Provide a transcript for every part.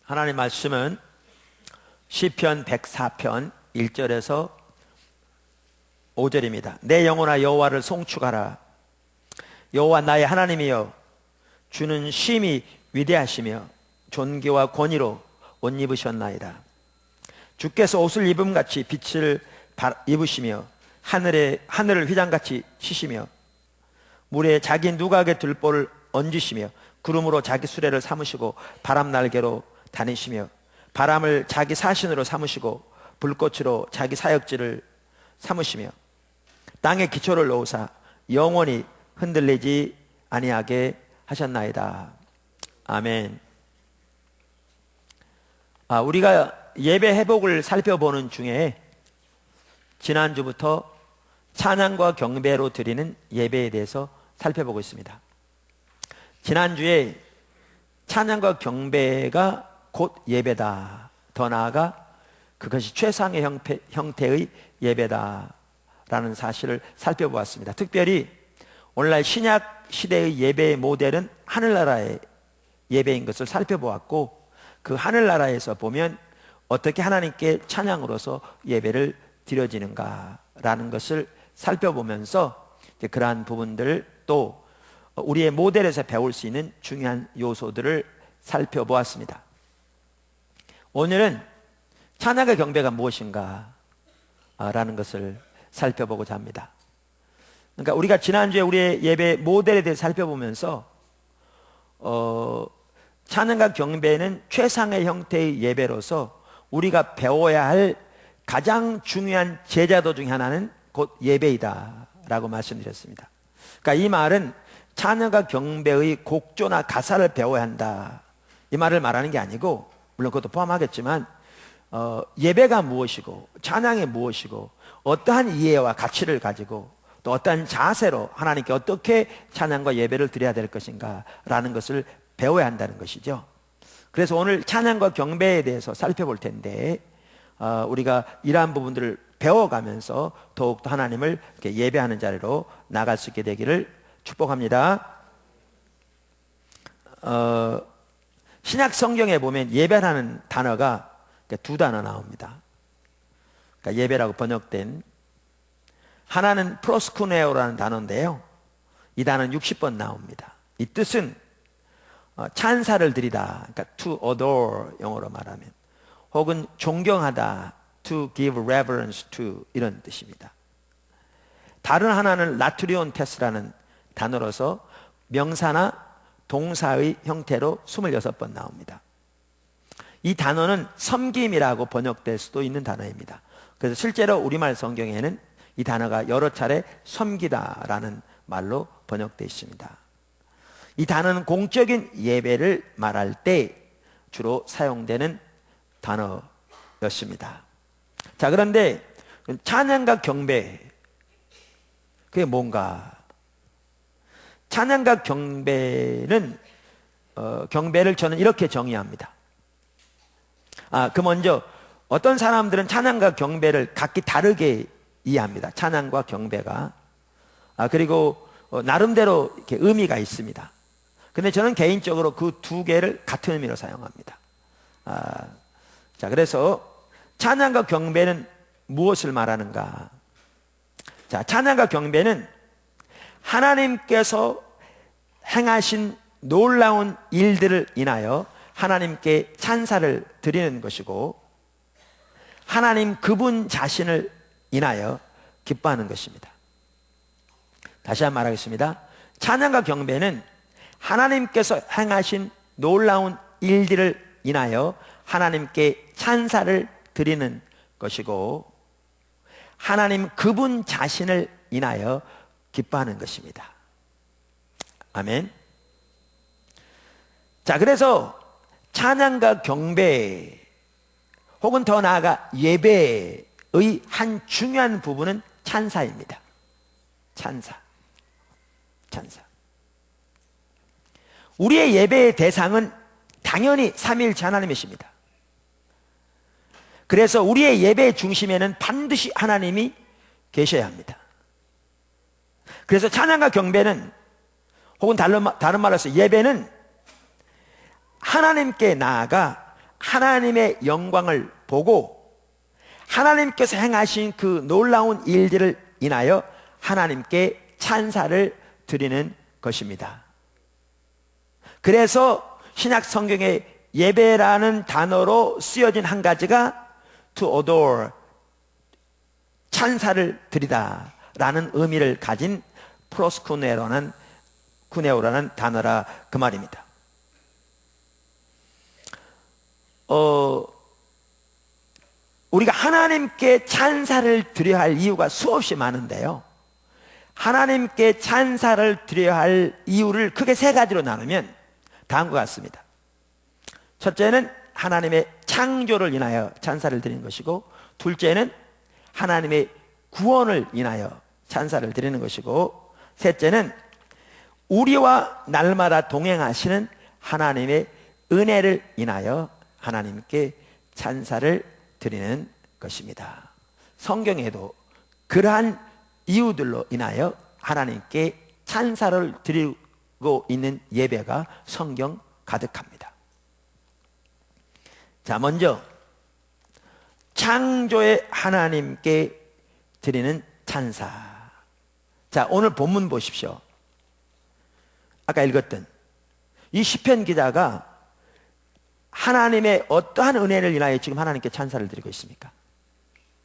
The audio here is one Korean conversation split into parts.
하나님 말씀은 시편 104편 1절에서 5절입니다. 내 영혼아 여호와를 송축하라. 여호와 나의 하나님이여, 주는 심히 위대하시며 존귀와 권위로 옷 입으셨나이다. 주께서 옷을 입음같이 빛을 입으시며 하늘을 휘장같이 치시며 물에 자기 누각의 들보를 얹으시며 구름으로 자기 수레를 삼으시고 바람 날개로 다니시며 바람을 자기 사신으로 삼으시고 불꽃으로 자기 사역지를 삼으시며 땅에 기초를 놓으사 영원히 흔들리지 아니하게 하셨나이다. 아멘. 우리가 예배 회복을 살펴보는 중에 지난주부터 찬양과 경배로 드리는 예배에 대해서 살펴보고 있습니다. 지난주에 찬양과 경배가 곧 예배다, 더 나아가 그것이 최상의 형태의 예배다라는 사실을 살펴보았습니다. 특별히 오늘날 신약 시대의 예배의 모델은 하늘나라의 예배인 것을 살펴보았고, 그 하늘나라에서 보면 어떻게 하나님께 찬양으로서 예배를 드려지는가라는 것을 살펴보면서 그러한 부분들을 또 우리의 모델에서 배울 수 있는 중요한 요소들을 살펴보았습니다. 오늘은 찬양과 경배가 무엇인가 라는 것을 살펴보고자 합니다. 그러니까 우리가 지난주에 우리의 예배 모델에 대해서 살펴보면서 찬양과 경배는 최상의 형태의 예배로서 우리가 배워야 할 가장 중요한 제자도 중에 하나는 곧 예배이다 라고 말씀드렸습니다. 그러니까 이 말은 찬양과 경배의 곡조나 가사를 배워야 한다, 이 말을 말하는 게 아니고, 물론 그것도 포함하겠지만 예배가 무엇이고 찬양이 무엇이고 어떠한 이해와 가치를 가지고 또 어떠한 자세로 하나님께 어떻게 찬양과 예배를 드려야 될 것인가 라는 것을 배워야 한다는 것이죠. 그래서 오늘 찬양과 경배에 대해서 살펴볼 텐데 우리가 이러한 부분들을 배워가면서 더욱더 하나님을 이렇게 예배하는 자리로 나갈 수 있게 되기를 축복합니다. 신약 성경에 보면 예배라는 단어가 두 단어 나옵니다. 그러니까 예배라고 번역된, 하나는 프로스쿠네오라는 단어인데요, 이 단어는 60번 나옵니다. 이 뜻은 찬사를 드리다, 그러니까 to adore 영어로 말하면, 혹은 존경하다, to give reverence to, 이런 뜻입니다. 다른 하나는 라투리온 테스라는 단어로서 명사나 동사의 형태로 26번 나옵니다. 이 단어는 섬김이라고 번역될 수도 있는 단어입니다. 그래서 실제로 우리말 성경에는 이 단어가 여러 차례 섬기다라는 말로 번역되어 있습니다. 이 단어는 공적인 예배를 말할 때 주로 사용되는 단어였습니다. 자, 그런데 찬양과 경배, 그게 뭔가? 찬양과 경배는 경배를 저는 이렇게 정의합니다. 그 먼저 어떤 사람들은 찬양과 경배를 각기 다르게 이해합니다. 찬양과 경배가. 그리고 나름대로 이렇게 의미가 있습니다. 근데 저는 개인적으로 그 두 개를 같은 의미로 사용합니다. 자, 그래서 찬양과 경배는 무엇을 말하는가? 자, 찬양과 경배는 하나님께서 행하신 놀라운 일들을 인하여 하나님께 찬사를 드리는 것이고, 하나님 그분 자신을 인하여 기뻐하는 것입니다. 다시 한번 말하겠습니다. 찬양과 경배는 하나님께서 행하신 놀라운 일들을 인하여 하나님께 찬사를 드리는 것이고, 하나님 그분 자신을 인하여 기뻐하는 것입니다. 아멘. 자, 그래서 찬양과 경배 혹은 더 나아가 예배의 한 중요한 부분은 찬사입니다. 찬사. 우리의 예배의 대상은 당연히 삼위일체 하나님이십니다. 그래서 우리의 예배의 중심에는 반드시 하나님이 계셔야 합니다. 그래서 찬양과 경배는, 혹은 다른 말로서 예배는 하나님께 나아가 하나님의 영광을 보고 하나님께서 행하신 그 놀라운 일들을 인하여 하나님께 찬사를 드리는 것입니다. 그래서 신약 성경에 예배라는 단어로 쓰여진 한 가지가 to adore, 찬사를 드리다 라는 의미를 가진 프로스쿠네오라는 단어라 그 말입니다. 우리가 하나님께 찬사를 드려야 할 이유가 수없이 많은데요, 하나님께 찬사를 드려야 할 이유를 크게 세 가지로 나누면 다음과 같습니다. 첫째는 하나님의 창조를 인하여 찬사를 드리는 것이고, 둘째는 하나님의 구원을 인하여 찬사를 드리는 것이고, 셋째는 우리와 날마다 동행하시는 하나님의 은혜를 인하여 하나님께 찬사를 드리는 것입니다. 성경에도 그러한 이유들로 인하여 하나님께 찬사를 드리고 있는 예배가 성경 가득합니다. 자, 먼저 창조의 하나님께 드리는 찬사. 자, 오늘 본문 보십시오. 아까 읽었던 이 시편 기자가 하나님의 어떠한 은혜를 인하여 지금 하나님께 찬사를 드리고 있습니까?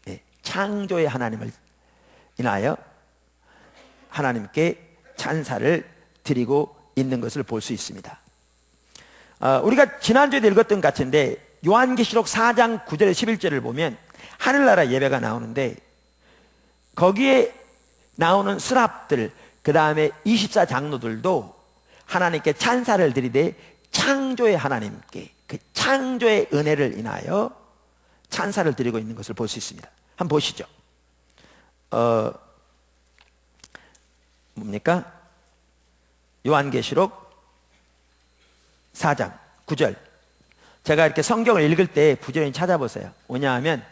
네, 창조의 하나님을 인하여 하나님께 찬사를 드리고 있는 것을 볼 수 있습니다. 우리가 지난주에도 읽었던 것 같은데 요한계시록 4장 9절에 11절을 보면 하늘나라 예배가 나오는데, 거기에 나오는 스랍들, 그 다음에 24장로들도 하나님께 찬사를 드리되 창조의 하나님께, 그 창조의 은혜를 인하여 찬사를 드리고 있는 것을 볼 수 있습니다. 한번 보시죠. 뭡니까? 요한계시록 4장 9절. 제가 이렇게 성경을 읽을 때 부지런히 찾아보세요. 뭐냐 하면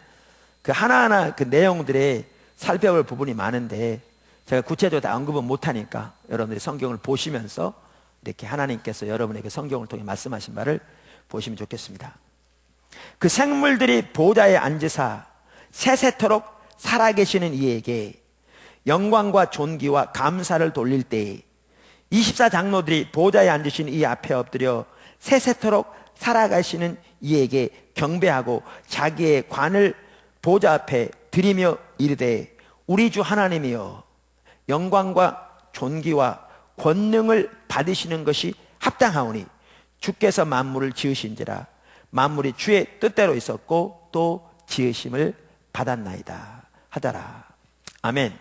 그 하나하나 그 내용들에 살펴볼 부분이 많은데 제가 구체적으로 다 언급은 못하니까 여러분들이 성경을 보시면서 이렇게 하나님께서 여러분에게 성경을 통해 말씀하신 바를 보시면 좋겠습니다. 그 생물들이 보좌에 앉으사 세세토록 살아계시는 이에게 영광과 존귀와 감사를 돌릴 때에 24장로들이 보좌에 앉으신 이 앞에 엎드려 세세토록 살아가시는 이에게 경배하고 자기의 관을 보좌 앞에 드리며 이르되 우리 주 하나님이여, 영광과 존귀와 권능을 받으시는 것이 합당하오니 주께서 만물을 지으신지라. 만물이 주의 뜻대로 있었고 또 지으심을 받았나이다 하더라. 아멘.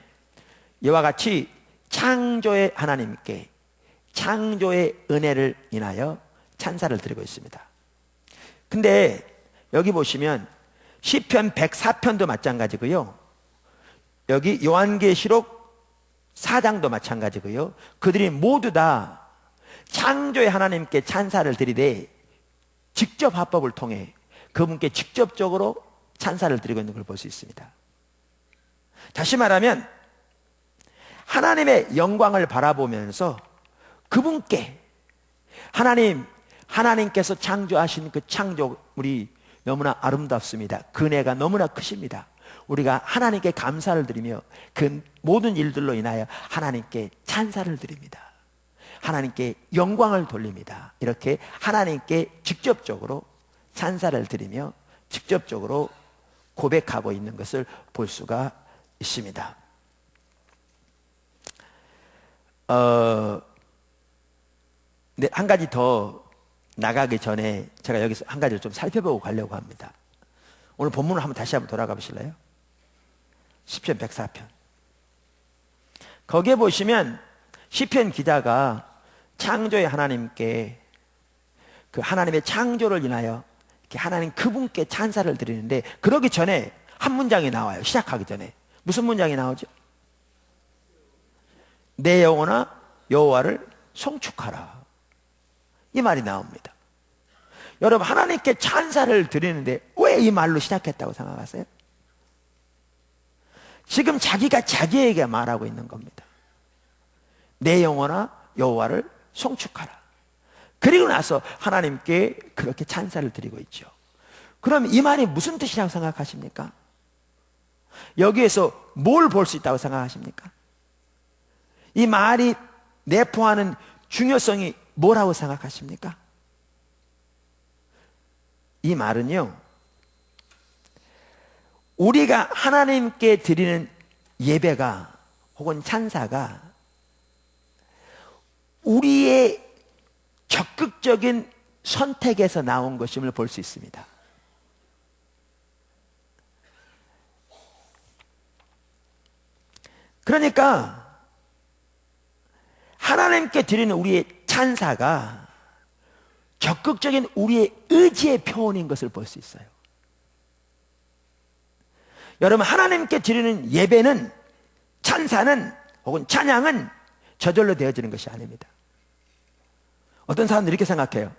이와 같이 창조의 하나님께 창조의 은혜를 인하여 찬사를 드리고 있습니다. 근데 여기 보시면 시편 104편도 마찬가지고요, 여기 요한계시록 4장도 마찬가지고요, 그들이 모두 다 창조의 하나님께 찬사를 드리되 직접 화법을 통해 그분께 직접적으로 찬사를 드리고 있는 걸 볼 수 있습니다. 다시 말하면 하나님의 영광을 바라보면서 그분께 하나님께서 창조하신 그 창조물이 너무나 아름답습니다. 그 은혜가 너무나 크십니다. 우리가 하나님께 감사를 드리며 그 모든 일들로 인하여 하나님께 찬사를 드립니다. 하나님께 영광을 돌립니다. 이렇게 하나님께 직접적으로 찬사를 드리며 직접적으로 고백하고 있는 것을 볼 수가 있습니다. 근데 한 가지 더 나가기 전에 제가 여기서 한 가지를 좀 살펴보고 가려고 합니다. 오늘 본문을 다시 한번 돌아가 보실래요? 시편 104편. 거기에 보시면 시편 기자가 창조의 하나님께, 그 하나님의 창조를 인하여 하나님 그분께 찬사를 드리는데, 그러기 전에 한 문장이 나와요. 시작하기 전에 무슨 문장이 나오죠? 내 영혼아 여호와를 송축하라. 이 말이 나옵니다. 여러분, 하나님께 찬사를 드리는데 왜 이 말로 시작했다고 생각하세요? 지금 자기가 자기에게 말하고 있는 겁니다. 내 영혼아 여호와를 송축하라. 그리고 나서 하나님께 그렇게 찬사를 드리고 있죠. 그럼 이 말이 무슨 뜻이라고 생각하십니까? 여기에서 뭘 볼 수 있다고 생각하십니까? 이 말이 내포하는 중요성이 뭐라고 생각하십니까? 이 말은요, 우리가 하나님께 드리는 예배가 혹은 찬사가 우리의 적극적인 선택에서 나온 것임을 볼 수 있습니다. 그러니까 하나님께 드리는 우리의 찬사가 적극적인 우리의 의지의 표현인 것을 볼 수 있어요. 여러분, 하나님께 드리는 예배는, 찬사는 혹은 찬양은 저절로 되어지는 것이 아닙니다. 어떤 사람들이 이렇게 생각해요.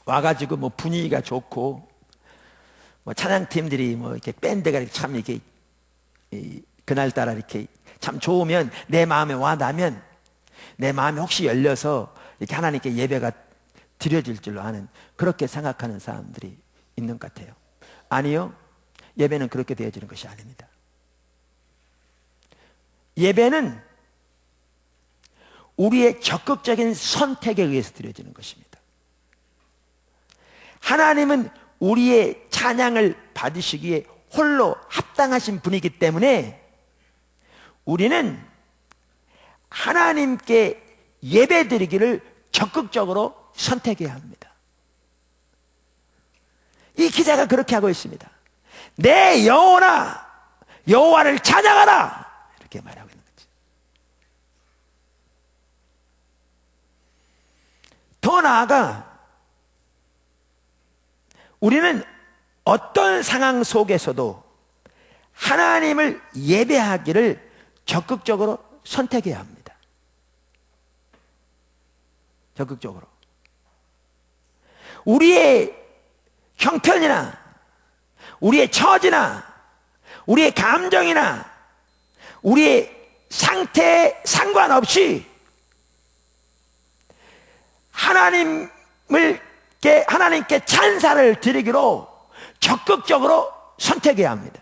와가지고 뭐 분위기가 좋고 뭐 찬양팀들이 뭐 이렇게 밴드가 참 이렇게 그날따라 이렇게 참 좋으면, 내 마음에 와닿으면 내 마음이 혹시 열려서 이렇게 하나님께 예배가 드려질 줄로 아는, 그렇게 생각하는 사람들이 있는 것 같아요. 아니요, 예배는 그렇게 되어지는 것이 아닙니다. 예배는 우리의 적극적인 선택에 의해서 드려지는 것입니다. 하나님은 우리의 찬양을 받으시기에 홀로 합당하신 분이기 때문에 우리는 하나님께 예배드리기를 적극적으로 선택해야 합니다. 이 기자가 그렇게 하고 있습니다. 내 영혼아 여호와를 찬양하라, 이렇게 말하고 있는 거죠. 더 나아가 우리는 어떤 상황 속에서도 하나님을 예배하기를 적극적으로 선택해야 합니다. 적극적으로. 우리의 형편이나 우리의 처지나 우리의 감정이나 우리의 상태에 상관없이 하나님께 찬사를 드리기로 적극적으로 선택해야 합니다.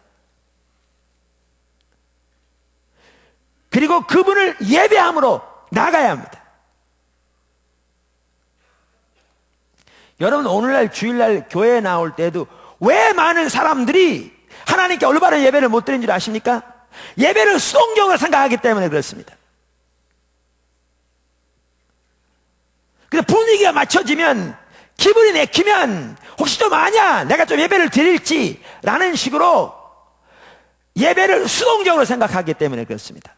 그리고 그분을 예배함으로 나가야 합니다. 여러분, 오늘날 주일날 교회에 나올 때도 왜 많은 사람들이 하나님께 올바른 예배를 못 드리는 줄 아십니까? 예배를 수동적으로 생각하기 때문에 그렇습니다. 그래서 분위기가 맞춰지면, 기분이 내키면 혹시 좀 아냐, 내가 좀 예배를 드릴지 라는 식으로 예배를 수동적으로 생각하기 때문에 그렇습니다.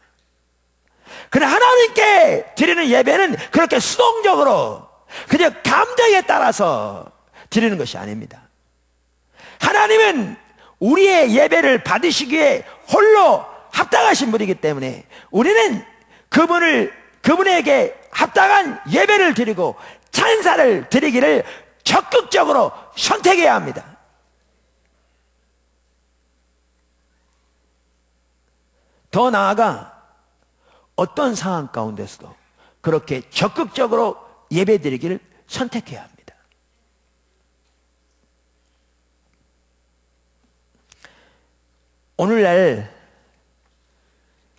그러나 하나님께 드리는 예배는 그렇게 수동적으로 그냥 감정에 따라서 드리는 것이 아닙니다. 하나님은 우리의 예배를 받으시기에 홀로 합당하신 분이기 때문에 우리는 그분에게 합당한 예배를 드리고 찬사를 드리기를 적극적으로 선택해야 합니다. 더 나아가 어떤 상황 가운데서도 그렇게 적극적으로 예배드리기를 선택해야 합니다. 오늘날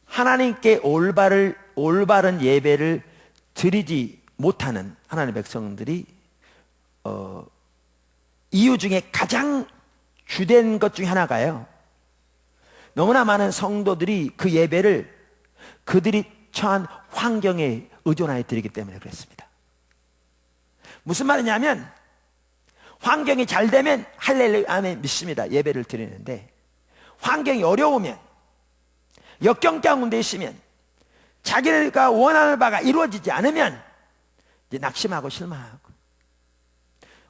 하나님께 올바른 예배를 드리지 못하는 하나님의 백성들이 이유 중에 가장 주된 것 중에 하나가요, 너무나 많은 성도들이 그 예배를 그들이 처한 환경에 의존하여 드리기 때문에 그렇습니다. 무슨 말이냐면, 환경이 잘 되면 할렐루야 아멘 믿습니다, 예배를 드리는데, 환경이 어려우면, 역경 가운데 있으면, 자기가 원하는 바가 이루어지지 않으면 이제 낙심하고 실망하고,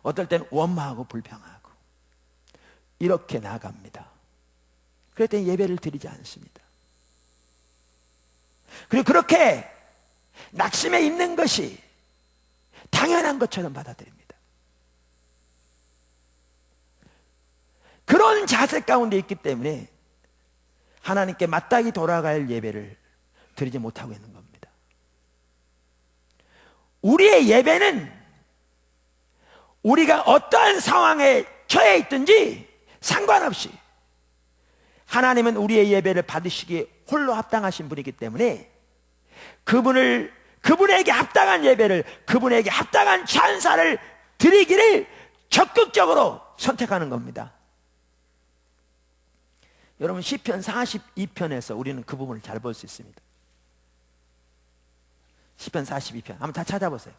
어떨 때는 원망하고 불평하고 이렇게 나갑니다. 그럴 때 예배를 드리지 않습니다. 그리고 그렇게 낙심해 있는 것이 당연한 것처럼 받아들입니다. 그런 자세 가운데 있기 때문에 하나님께 마땅히 돌아갈 예배를 드리지 못하고 있는 겁니다. 우리의 예배는 우리가 어떠한 상황에 처해 있든지 상관없이 하나님은 우리의 예배를 받으시기에 홀로 합당하신 분이기 때문에 그분에게 합당한 예배를, 그분에게 합당한 찬사를 드리기를 적극적으로 선택하는 겁니다. 여러분, 시편 42편에서 우리는 그 부분을 잘 볼 수 있습니다. 시편 42편 한번 다 찾아보세요.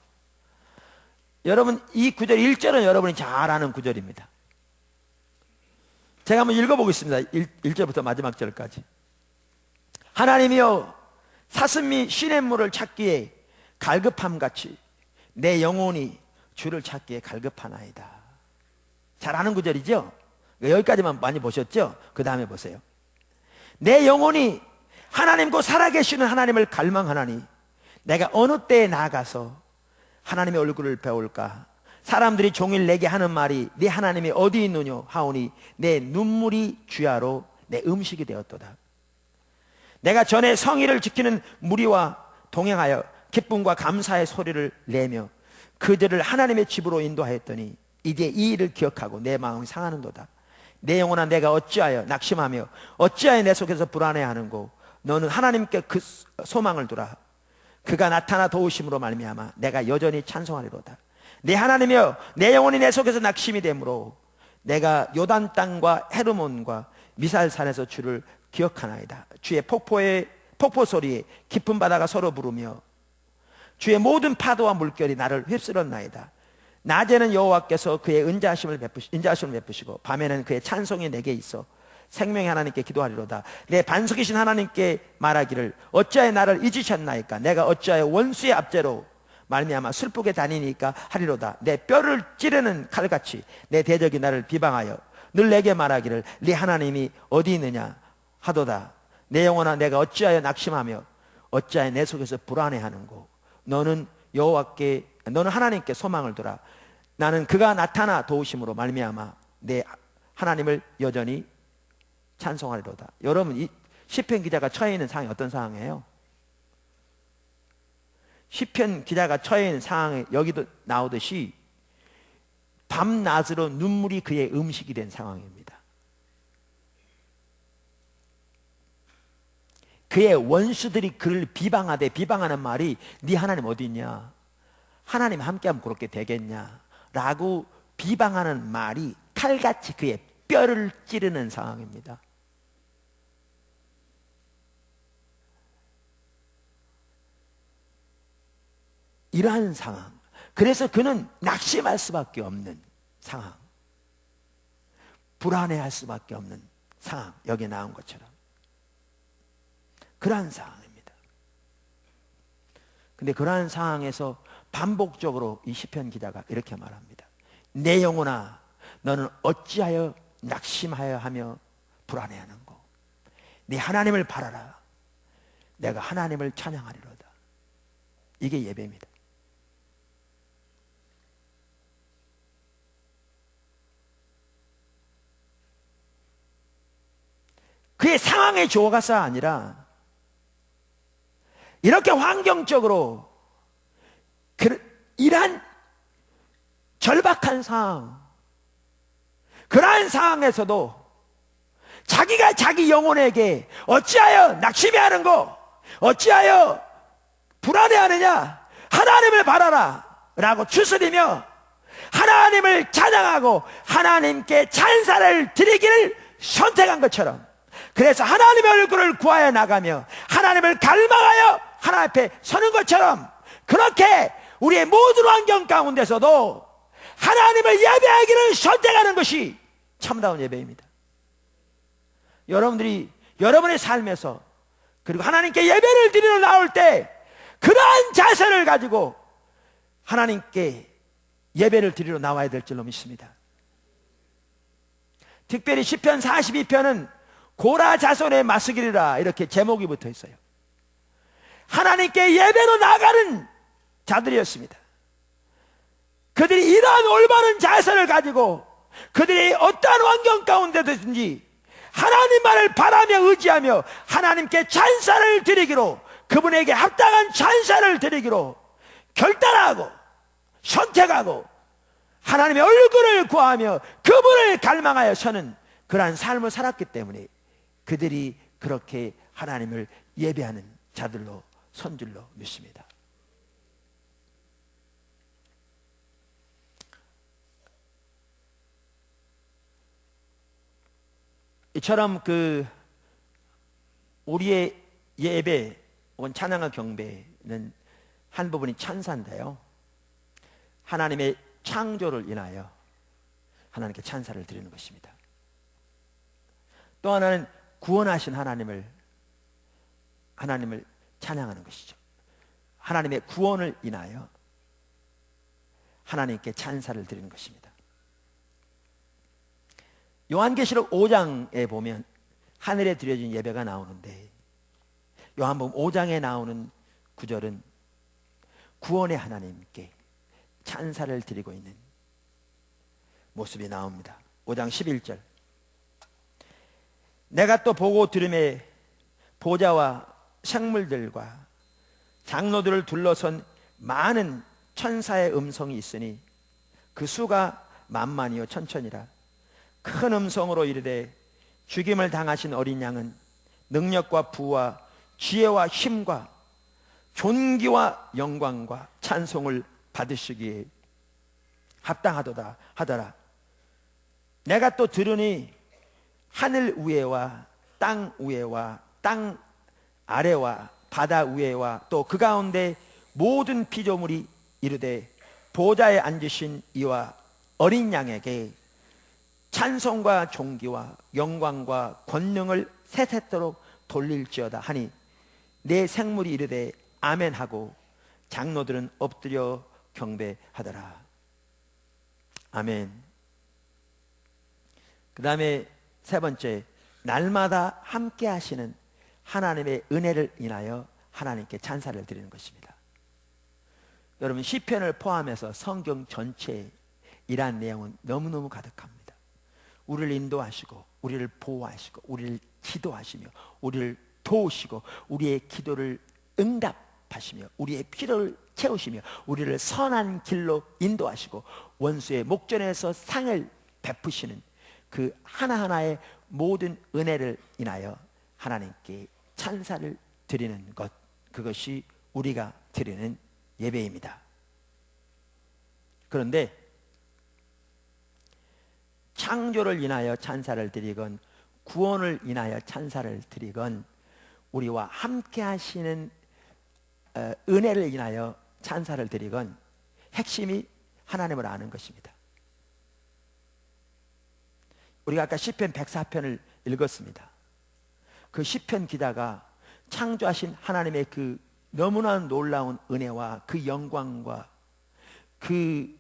여러분, 이 구절 1절은 여러분이 잘 아는 구절입니다. 제가 한번 읽어보겠습니다. 1절부터 마지막 절까지. 하나님이여, 사슴이 시냇물을 찾기에 갈급함같이 내 영혼이 주를 찾기에 갈급하나이다. 잘 아는 구절이죠? 여기까지만 많이 보셨죠? 그 다음에 보세요. 내 영혼이 하나님 곧 살아계시는 하나님을 갈망하나니 내가 어느 때에 나아가서 하나님의 얼굴을 배울까? 사람들이 종일 내게 하는 말이 네 하나님이 어디 있느냐 하오니 내 눈물이 주야로 내 음식이 되었도다. 내가 전에 성의를 지키는 무리와 동행하여 기쁨과 감사의 소리를 내며 그들을 하나님의 집으로 인도하였더니 이제 이 일을 기억하고 내 마음이 상하는도다. 내 영혼아, 내가 어찌하여 낙심하며 어찌하여 내 속에서 불안해하는고? 너는 하나님께 그 소망을 두라. 그가 나타나 도우심으로 말미암아 내가 여전히 찬송하리로다. 내 하나님이여, 내 영혼이 내 속에서 낙심이 되므로 내가 요단 땅과 헤르몬과 미살산에서 주를 기억하나이다. 주의 폭포 소리에 깊은 바다가 서로 부르며 주의 모든 파도와 물결이 나를 휩쓸었나이다. 낮에는 여호와께서 그의 인자하심을 베푸시고 밤에는 그의 찬송이 내게 있어 생명의 하나님께 기도하리로다. 내 반석이신 하나님께 말하기를 어찌하여 나를 잊으셨나이까? 내가 어찌하여 원수의 압제로 말미암아 슬프게 다니니까 하리로다. 내 뼈를 찌르는 칼같이 내 대적이 나를 비방하여 늘 내게 말하기를 네 하나님이 어디 있느냐 하도다. 내 영혼아, 내가 어찌하여 낙심하며 어찌하여 내 속에서 불안해하는고? 너는 하나님께 소망을 두라. 나는 그가 나타나 도우심으로 말미암아 내 하나님을 여전히 찬송하리로다. 여러분, 이 시편 기자가 처해 있는 상황이 어떤 상황이에요? 시편 기자가 처해 있는 상황에 여기도 나오듯이 밤낮으로 눈물이 그의 음식이 된 상황입니다. 그의 원수들이 그를 비방하는 말이 네 하나님 어디 있냐? 하나님 함께하면 그렇게 되겠냐? 라고 비방하는 말이 칼같이 그의 뼈를 찌르는 상황입니다. 이러한 상황. 그래서 그는 낙심할 수밖에 없는 상황, 불안해할 수밖에 없는 상황, 여기에 나온 것처럼 그러한 상황입니다. 근데 그러한 상황에서 반복적으로 이 시편 기자가 이렇게 말합니다. 내 영혼아, 너는 어찌하여 낙심하여 하며 불안해하는고? 네 하나님을 바라라. 내가 하나님을 찬양하리로다. 이게 예배입니다. 그의 상황의 조화가 아니라 이렇게 환경적으로 이러한 절박한 상황, 그러한 상황에서도 자기가 자기 영혼에게 어찌하여 낙심해 하는고? 어찌하여 불안해하느냐? 하나님을 바라라 라고 추스리며 하나님을 찬양하고 하나님께 찬사를 드리기를 선택한 것처럼, 그래서 하나님의 얼굴을 구하여 나가며 하나님을 갈망하여 하나님 앞에 서는 것처럼, 그렇게 우리의 모든 환경 가운데서도 하나님을 예배하기를 선택하는 것이 참다운 예배입니다. 여러분들이 여러분의 삶에서, 그리고 하나님께 예배를 드리러 나올 때 그러한 자세를 가지고 하나님께 예배를 드리러 나와야 될 줄로 믿습니다. 특별히 시편 42편은 고라 자손의 마스길이라 이렇게 제목이 붙어 있어요. 하나님께 예배로 나가는 자들이었습니다. 그들이 이러한 올바른 자세를 가지고 그들이 어떠한 환경 가운데든지 하나님만을 바라며 의지하며 하나님께 찬사를 드리기로, 그분에게 합당한 찬사를 드리기로 결단하고 선택하고 하나님의 얼굴을 구하며 그분을 갈망하여 서는 그러한 삶을 살았기 때문에 그들이 그렇게 하나님을 예배하는 자들로 선 줄로 믿습니다. 이처럼 우리의 예배 혹은 찬양과 경배는 한 부분이 찬사인데요, 하나님의 창조를 인하여 하나님께 찬사를 드리는 것입니다. 또 하나는 구원하신 하나님을 찬양하는 것이죠. 하나님의 구원을 인하여 하나님께 찬사를 드리는 것입니다. 요한계시록 5장에 보면 하늘에 드려진 예배가 나오는데, 요한복음 5장에 나오는 구절은 구원의 하나님께 찬사를 드리고 있는 모습이 나옵니다. 5장 11절. 내가 또 보고 들음에 보좌와 생물들과 장로들을 둘러선 많은 천사의 음성이 있으니 그 수가 만만이요 천천이라. 큰 음성으로 이르되 죽임을 당하신 어린 양은 능력과 부와 지혜와 힘과 존귀와 영광과 찬송을 받으시기에 합당하도다 하더라. 내가 또 들으니 하늘 위에와 땅 위에와 땅 아래와 바다 위에와 또 그 가운데 모든 피조물이 이르되 보좌에 앉으신 이와 어린 양에게 찬송과 존귀와 영광과 권능을 세세토록 돌릴지어다 하니, 내 생물이 이르되 아멘 하고 장로들은 엎드려 경배하더라. 아멘. 그 다음에 세 번째, 날마다 함께 하시는 하나님의 은혜를 인하여 하나님께 찬사를 드리는 것입니다. 여러분, 시편을 포함해서 성경 전체에 이러한 내용은 너무너무 가득합니다. 우리를 인도하시고 우리를 보호하시고 우리를 기도하시며 우리를 도우시고 우리의 기도를 응답하시며 우리의 필요를 채우시며 우리를 선한 길로 인도하시고 원수의 목전에서 상을 베푸시는 그 하나하나의 모든 은혜를 인하여 하나님께 찬사를 드리는 것, 그것이 우리가 드리는 예배입니다. 그런데 창조를 인하여 찬사를 드리건 구원을 인하여 찬사를 드리건 우리와 함께 하시는 은혜를 인하여 찬사를 드리건 핵심이 하나님을 아는 것입니다. 우리가 아까 시편 104편을 읽었습니다. 그 시편 기자가 창조하신 하나님의 그 너무나 놀라운 은혜와 그 영광과 그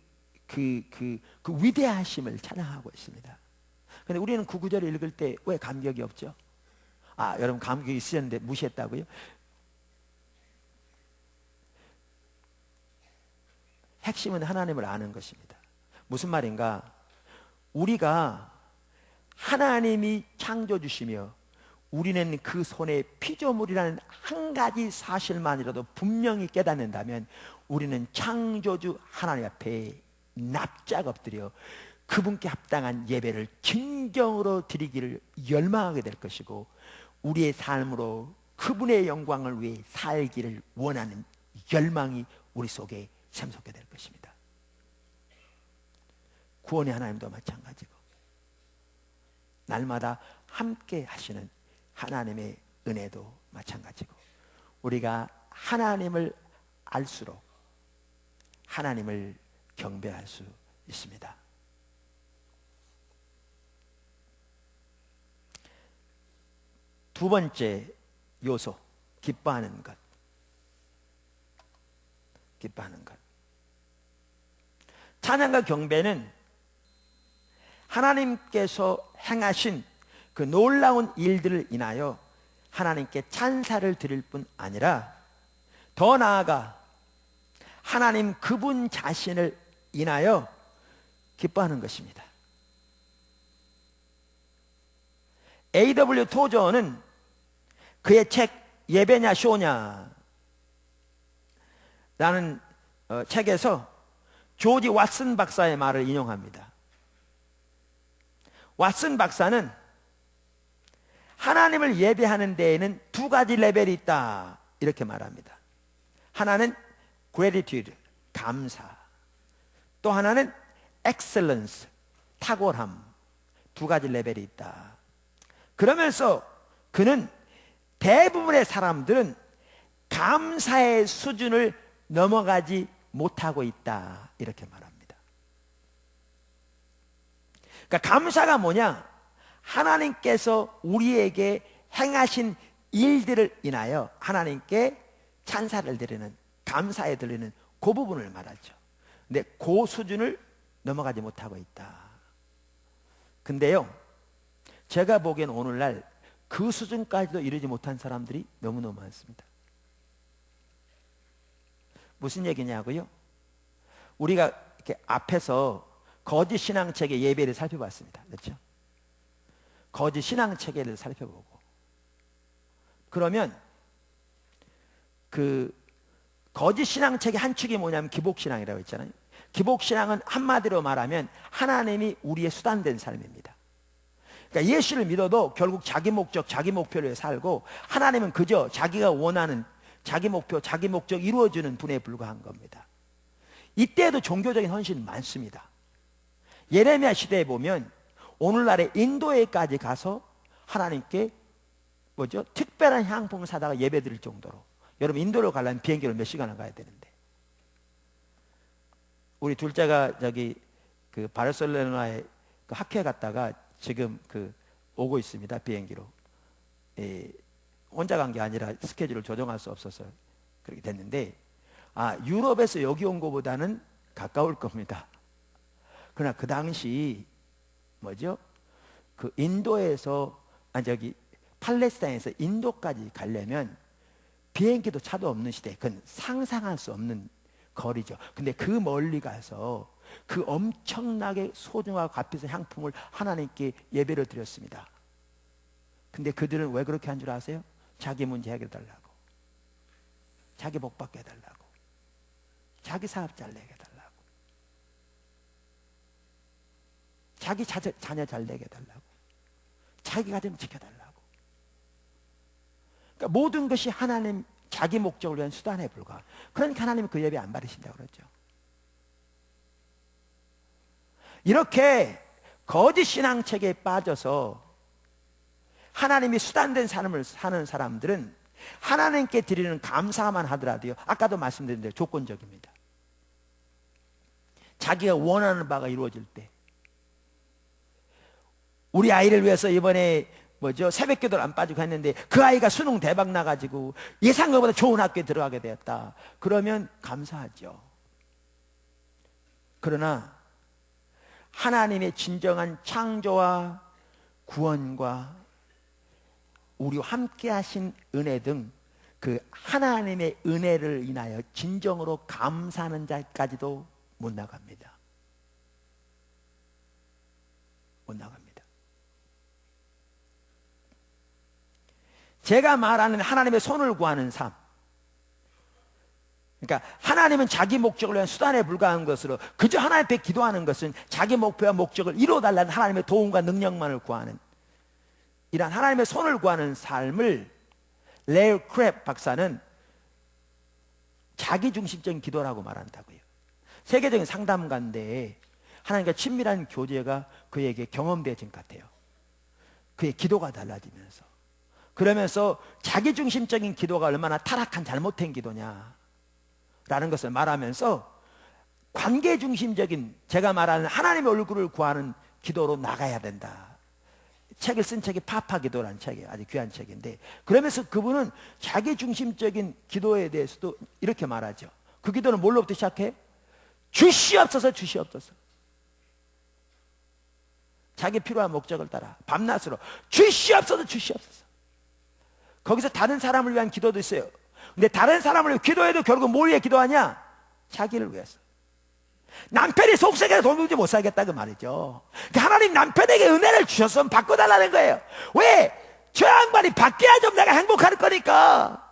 위대하심을 찬양하고 있습니다. 그런데 우리는 그 구절을 읽을 때 왜 감격이 없죠? 여러분 감격이 있으셨는데 무시했다고요? 핵심은 하나님을 아는 것입니다. 무슨 말인가? 우리가 하나님이 창조 주시며 우리는 그 손에 피조물이라는 한 가지 사실만이라도 분명히 깨닫는다면 우리는 창조주 하나님 앞에 납작 엎드려 그분께 합당한 예배를 진정으로 드리기를 열망하게 될 것이고, 우리의 삶으로 그분의 영광을 위해 살기를 원하는 열망이 우리 속에 샘솟게 될 것입니다. 구원의 하나님도 마찬가지고 날마다 함께 하시는 하나님의 은혜도 마찬가지고, 우리가 하나님을 알수록 하나님을 경배할 수 있습니다. 두 번째 요소, 기뻐하는 것. 기뻐하는 것. 찬양과 경배는 하나님께서 행하신 그 놀라운 일들을 인하여 하나님께 찬사를 드릴 뿐 아니라 더 나아가 하나님 그분 자신을 인하여 기뻐하는 것입니다. A.W. 토저는 그의 책 예배냐 쇼냐 라는 책에서 조지 왓슨 박사의 말을 인용합니다. 왓슨 박사는 하나님을 예배하는 데에는 두 가지 레벨이 있다 이렇게 말합니다. 하나는 gratitude, 감사. 또 하나는 excellence, 탁월함. 두 가지 레벨이 있다. 그러면서 그는 대부분의 사람들은 감사의 수준을 넘어가지 못하고 있다 이렇게 말합니다. 그러니까 감사가 뭐냐? 하나님께서 우리에게 행하신 일들을 인하여 하나님께 찬사를 드리는, 감사에 드리는 그 부분을 말하죠. 근데 그 수준을 넘어가지 못하고 있다. 근데요, 제가 보기엔 오늘날 그 수준까지도 이르지 못한 사람들이 너무너무 많습니다. 무슨 얘기냐고요? 우리가 이렇게 앞에서 거짓 신앙체계 예배를 살펴봤습니다. 그렇죠? 거짓 신앙체계를 살펴보고, 그러면 그 거짓 신앙체계 한 축이 뭐냐면 기복신앙이라고 했잖아요. 기복신앙은 한마디로 말하면 하나님이 우리의 수단된 삶입니다. 그러니까 예수를 믿어도 결국 자기 목적, 자기 목표를 살고, 하나님은 그저 자기가 원하는 자기 목표, 자기 목적 이루어주는 분에 불과한 겁니다. 이때에도 종교적인 헌신이 많습니다. 예레미야 시대에 보면 오늘날의 인도에까지 가서 하나님께 특별한 향품을 사다가 예배 드릴 정도로. 여러분, 인도로 가려면 비행기로 몇 시간을 가야 되는데, 우리 둘째가 그 바르셀로나에 그 학회에 갔다가 지금 오고 있습니다. 비행기로. 혼자 간 게 아니라 스케줄을 조정할 수 없어서 그렇게 됐는데, 유럽에서 여기 온 것보다는 가까울 겁니다. 그러나 그 당시 그 인도에서 팔레스타인에서 인도까지 가려면 비행기도 차도 없는 시대, 그건 상상할 수 없는 거리죠. 근데 그 멀리 가서 그 엄청나게 소중하고 값비싼 향품을 하나님께 예배를 드렸습니다. 근데 그들은 왜 그렇게 한 줄 아세요? 자기 문제 해결해 달라고, 자기 복 받게 해달라고, 자기 사업 잘 내게 해달라고, 자기 자녀 잘 내게 해달라고, 자기 가정 지켜달라고. 그러니까 모든 것이 하나님 자기 목적을 위한 수단에 불과한. 그러니까 하나님은 그 예배 안 받으신다고 그러죠. 이렇게 거짓 신앙체계에 빠져서 하나님이 수단된 삶을 사는 사람들은 하나님께 드리는 감사만 하더라도요, 아까도 말씀드린 대로 조건적입니다. 자기가 원하는 바가 이루어질 때, 우리 아이를 위해서 이번에 새벽 기도를 안 빠지고 했는데 그 아이가 수능 대박 나가지고 예상한 것보다 좋은 학교에 들어가게 되었다. 그러면 감사하죠. 그러나 하나님의 진정한 창조와 구원과 우리와 함께 하신 은혜 등 그 하나님의 은혜를 인하여 진정으로 감사하는 자까지도 못 나갑니다. 못 나갑니다. 제가 말하는 하나님의 손을 구하는 삶, 그러니까 하나님은 자기 목적을 위한 수단에 불과한 것으로 그저 하나님 앞에 기도하는 것은 자기 목표와 목적을 이루어달라는 하나님의 도움과 능력만을 구하는, 이런 하나님의 손을 구하는 삶을 레일 크랩 박사는 자기중심적인 기도라고 말한다고요. 세계적인 상담가인데 하나님과 친밀한 교제가 그에게 경험되어진 것 같아요. 그의 기도가 달라지면서, 그러면서 자기중심적인 기도가 얼마나 타락한 잘못된 기도냐 라는 것을 말하면서 관계중심적인, 제가 말하는 하나님의 얼굴을 구하는 기도로 나가야 된다. 책을 쓴 책이 파파 기도라는 책이에요. 아주 귀한 책인데, 그러면서 그분은 자기중심적인 기도에 대해서도 이렇게 말하죠. 그 기도는 뭘로부터 시작해? 주시옵소서, 주시옵소서. 자기 필요한 목적을 따라 밤낮으로 주시옵소서, 주시옵소서. 거기서 다른 사람을 위한 기도도 있어요. 근데 다른 사람을 위해 기도해도 결국 뭘 위해 기도하냐? 자기를 위해서. 남편이 속썩여서 돈 주지 못 살겠다 그 말이죠. 그러니까 하나님 남편에게 은혜를 주셨으면 바꿔달라는 거예요. 왜? 저 양반이 바뀌어야 좀 내가 행복할 거니까.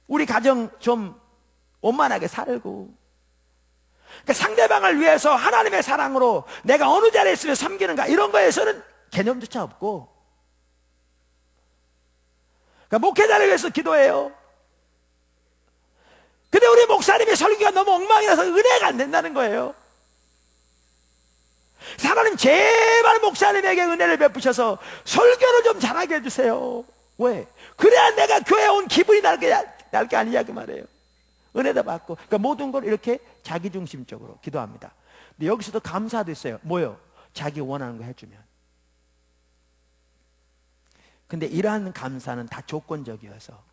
우리 가정 좀 원만하게 살고, 그러니까 상대방을 위해서 하나님의 사랑으로 내가 어느 자리에 있으면 섬기는가, 이런 거에서는 개념조차 없고, 그러니까 목회자를 위해서 기도해요. 근데 우리 목사님의 설교가 너무 엉망이라서 은혜가 안 된다는 거예요. 하나님 제발 목사님에게 은혜를 베푸셔서 설교를 좀 잘하게 해주세요. 왜? 그래야 내가 교회에 온 기분이 날 게 아니냐 그 말이에요. 은혜도 받고. 그러니까 모든 걸 이렇게 자기중심적으로 기도합니다. 근데 여기서도 감사도 있어요. 뭐요? 자기 원하는 거 해주면. 근데 이러한 감사는 다 조건적이어서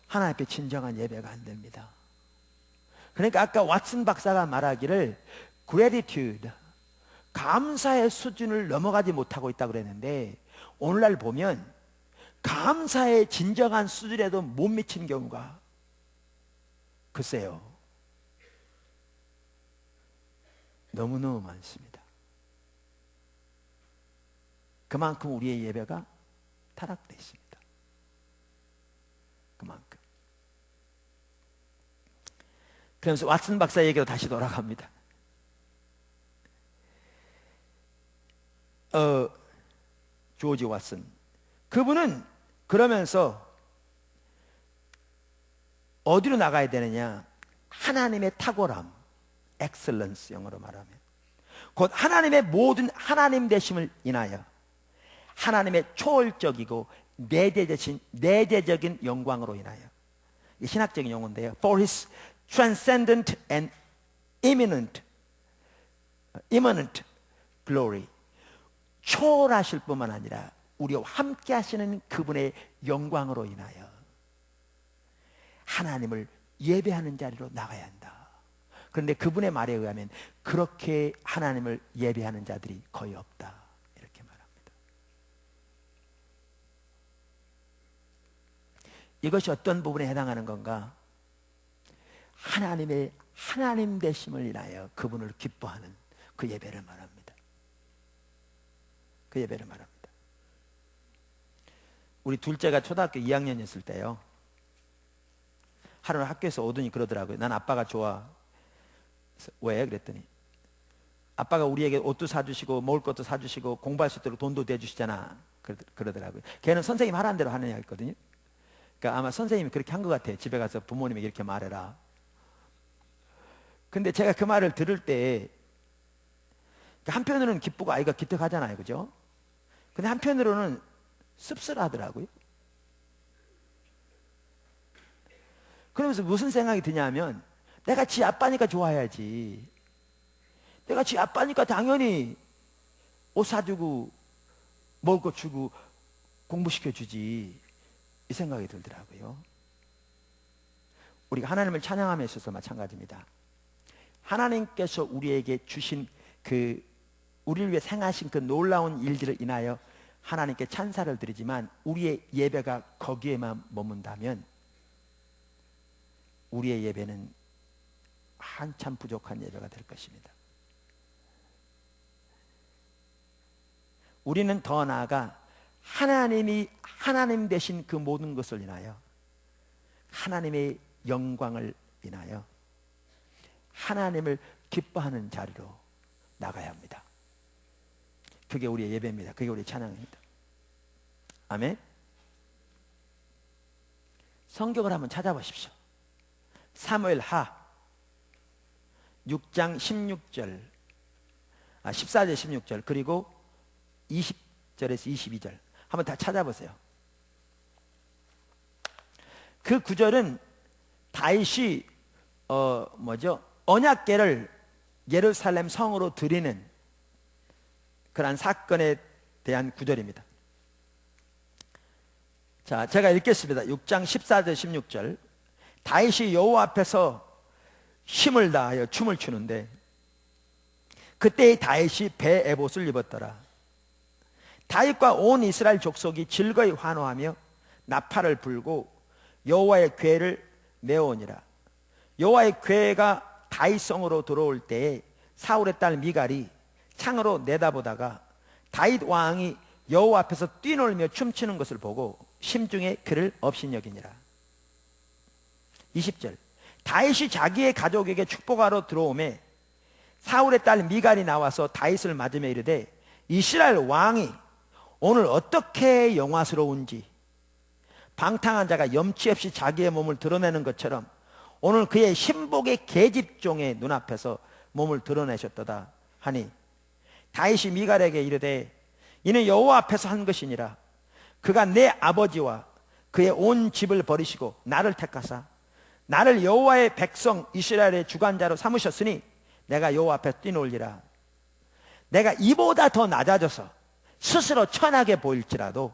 하나님 앞에 진정한 예배가 안 됩니다. 그러니까 아까 왓슨 박사가 말하기를 gratitude, 감사의 수준을 넘어가지 못하고 있다고 그랬는데, 오늘날 보면 감사의 진정한 수준에도 못 미친 경우가 글쎄요 너무너무 많습니다. 그만큼 우리의 예배가 타락되어 있습니다. 그만큼. 그러면서 왓슨 박사 얘기로 다시 돌아갑니다. 조지 왓슨, 그분은 그러면서 어디로 나가야 되느냐? 하나님의 탁월함, excellence 영어로 말하면, 곧 하나님의 모든 하나님 되심을 인하여 하나님의 초월적이고 내재적인 영광으로 인하여, 신학적인 용어인데요, for his transcendent and imminent glory, 초월하실 뿐만 아니라 우리와 함께 하시는 그분의 영광으로 인하여 하나님을 예배하는 자리로 나가야 한다. 그런데 그분의 말에 의하면 그렇게 하나님을 예배하는 자들이 거의 없다, 이렇게 말합니다. 이것이 어떤 부분에 해당하는 건가? 하나님의 하나님 되심을 인하여 그분을 기뻐하는 그 예배를 말합니다. 그 예배를 말합니다. 우리 둘째가 초등학교 2학년이었을 때요, 하루는 학교에서 오더니 그러더라고요. 난 아빠가 좋아. 왜? 그랬더니 아빠가 우리에게 옷도 사주시고 먹을 것도 사주시고 공부할 수 있도록 돈도 대주시잖아. 그러더라고요. 걔는 선생님 하라는 대로 하느냐 했거든요. 그러니까 아마 선생님이 그렇게 한 것 같아요. 집에 가서 부모님에게 이렇게 말해라. 근데 제가 그 말을 들을 때 한편으로는 기쁘고 아이가 기특하잖아요, 그죠? 근데 한편으로는 씁쓸하더라고요. 그러면서 무슨 생각이 드냐면, 내가 지 아빠니까 좋아해야지. 내가 지 아빠니까 당연히 옷 사주고 먹을 거 주고 공부시켜주지, 이 생각이 들더라고요. 우리가 하나님을 찬양함에 있어서 마찬가지입니다. 하나님께서 우리에게 주신 우리를 위해 행하신 그 놀라운 일들을 인하여 하나님께 찬사를 드리지만, 우리의 예배가 거기에만 머문다면 우리의 예배는 한참 부족한 예배가 될 것입니다. 우리는 더 나아가 하나님이 하나님 되신 그 모든 것을 인하여, 하나님의 영광을 인하여 하나님을 기뻐하는 자리로 나가야 합니다. 그게 우리의 예배입니다. 그게 우리의 찬양입니다. 아멘. 성경을 한번 찾아보십시오. 사무엘하 6장 16절, 14절 16절, 그리고 20절에서 22절 한번 다 찾아보세요. 그 구절은 다윗이 언약궤를 예루살렘 성으로 드리는 그러한 사건에 대한 구절입니다. 자, 제가 읽겠습니다. 6장 14절 16절. 다윗이 여호와 앞에서 힘을 다하여 춤을 추는데, 그때 다윗이 배 에봇을 입었더라. 다윗과 온 이스라엘 족속이 즐거이 환호하며 나팔을 불고 여호와의 궤를 메어오니라. 여호와의 궤가 다윗성으로 들어올 때에 사울의 딸 미갈이 창으로 내다보다가 다윗 왕이 여호와 앞에서 뛰놀며 춤추는 것을 보고 심중에 그를 업신여기니라. 20절, 다윗이 자기의 가족에게 축복하러 들어오매 사울의 딸 미갈이 나와서 다윗을 맞으며 이르되 이스라엘 왕이 오늘 어떻게 영화스러운지, 방탕한 자가 염치 없이 자기의 몸을 드러내는 것처럼 오늘 그의 신복의 계집종의 눈앞에서 몸을 드러내셨도다 하니, 다윗이 미갈에게 이르되 이는 여호와 앞에서 한 것이니라. 그가 내 아버지와 그의 온 집을 버리시고 나를 택하사 나를 여호와의 백성 이스라엘의 주관자로 삼으셨으니 내가 여호와 앞에 뛰놀리라. 내가 이보다 더 낮아져서 스스로 천하게 보일지라도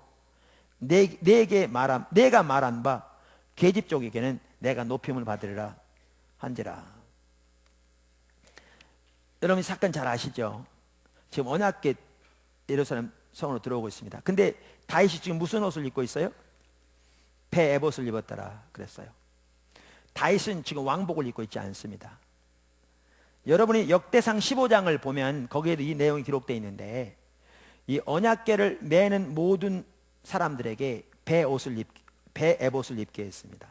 내가 말한 바 계집족에게는 내가 높임을 받으리라 한지라. 여러분 이 사건 잘 아시죠? 지금 언약궤 예루살렘 성으로 들어오고 있습니다. 근데 다윗이 지금 무슨 옷을 입고 있어요? 배 에봇을 입었더라 그랬어요. 다윗은 지금 왕복을 입고 있지 않습니다. 여러분이 역대상 15장을 보면 거기에도 이 내용이 기록되어 있는데, 이 언약궤를 매는 모든 사람들에게 배 에봇을 입게 했습니다.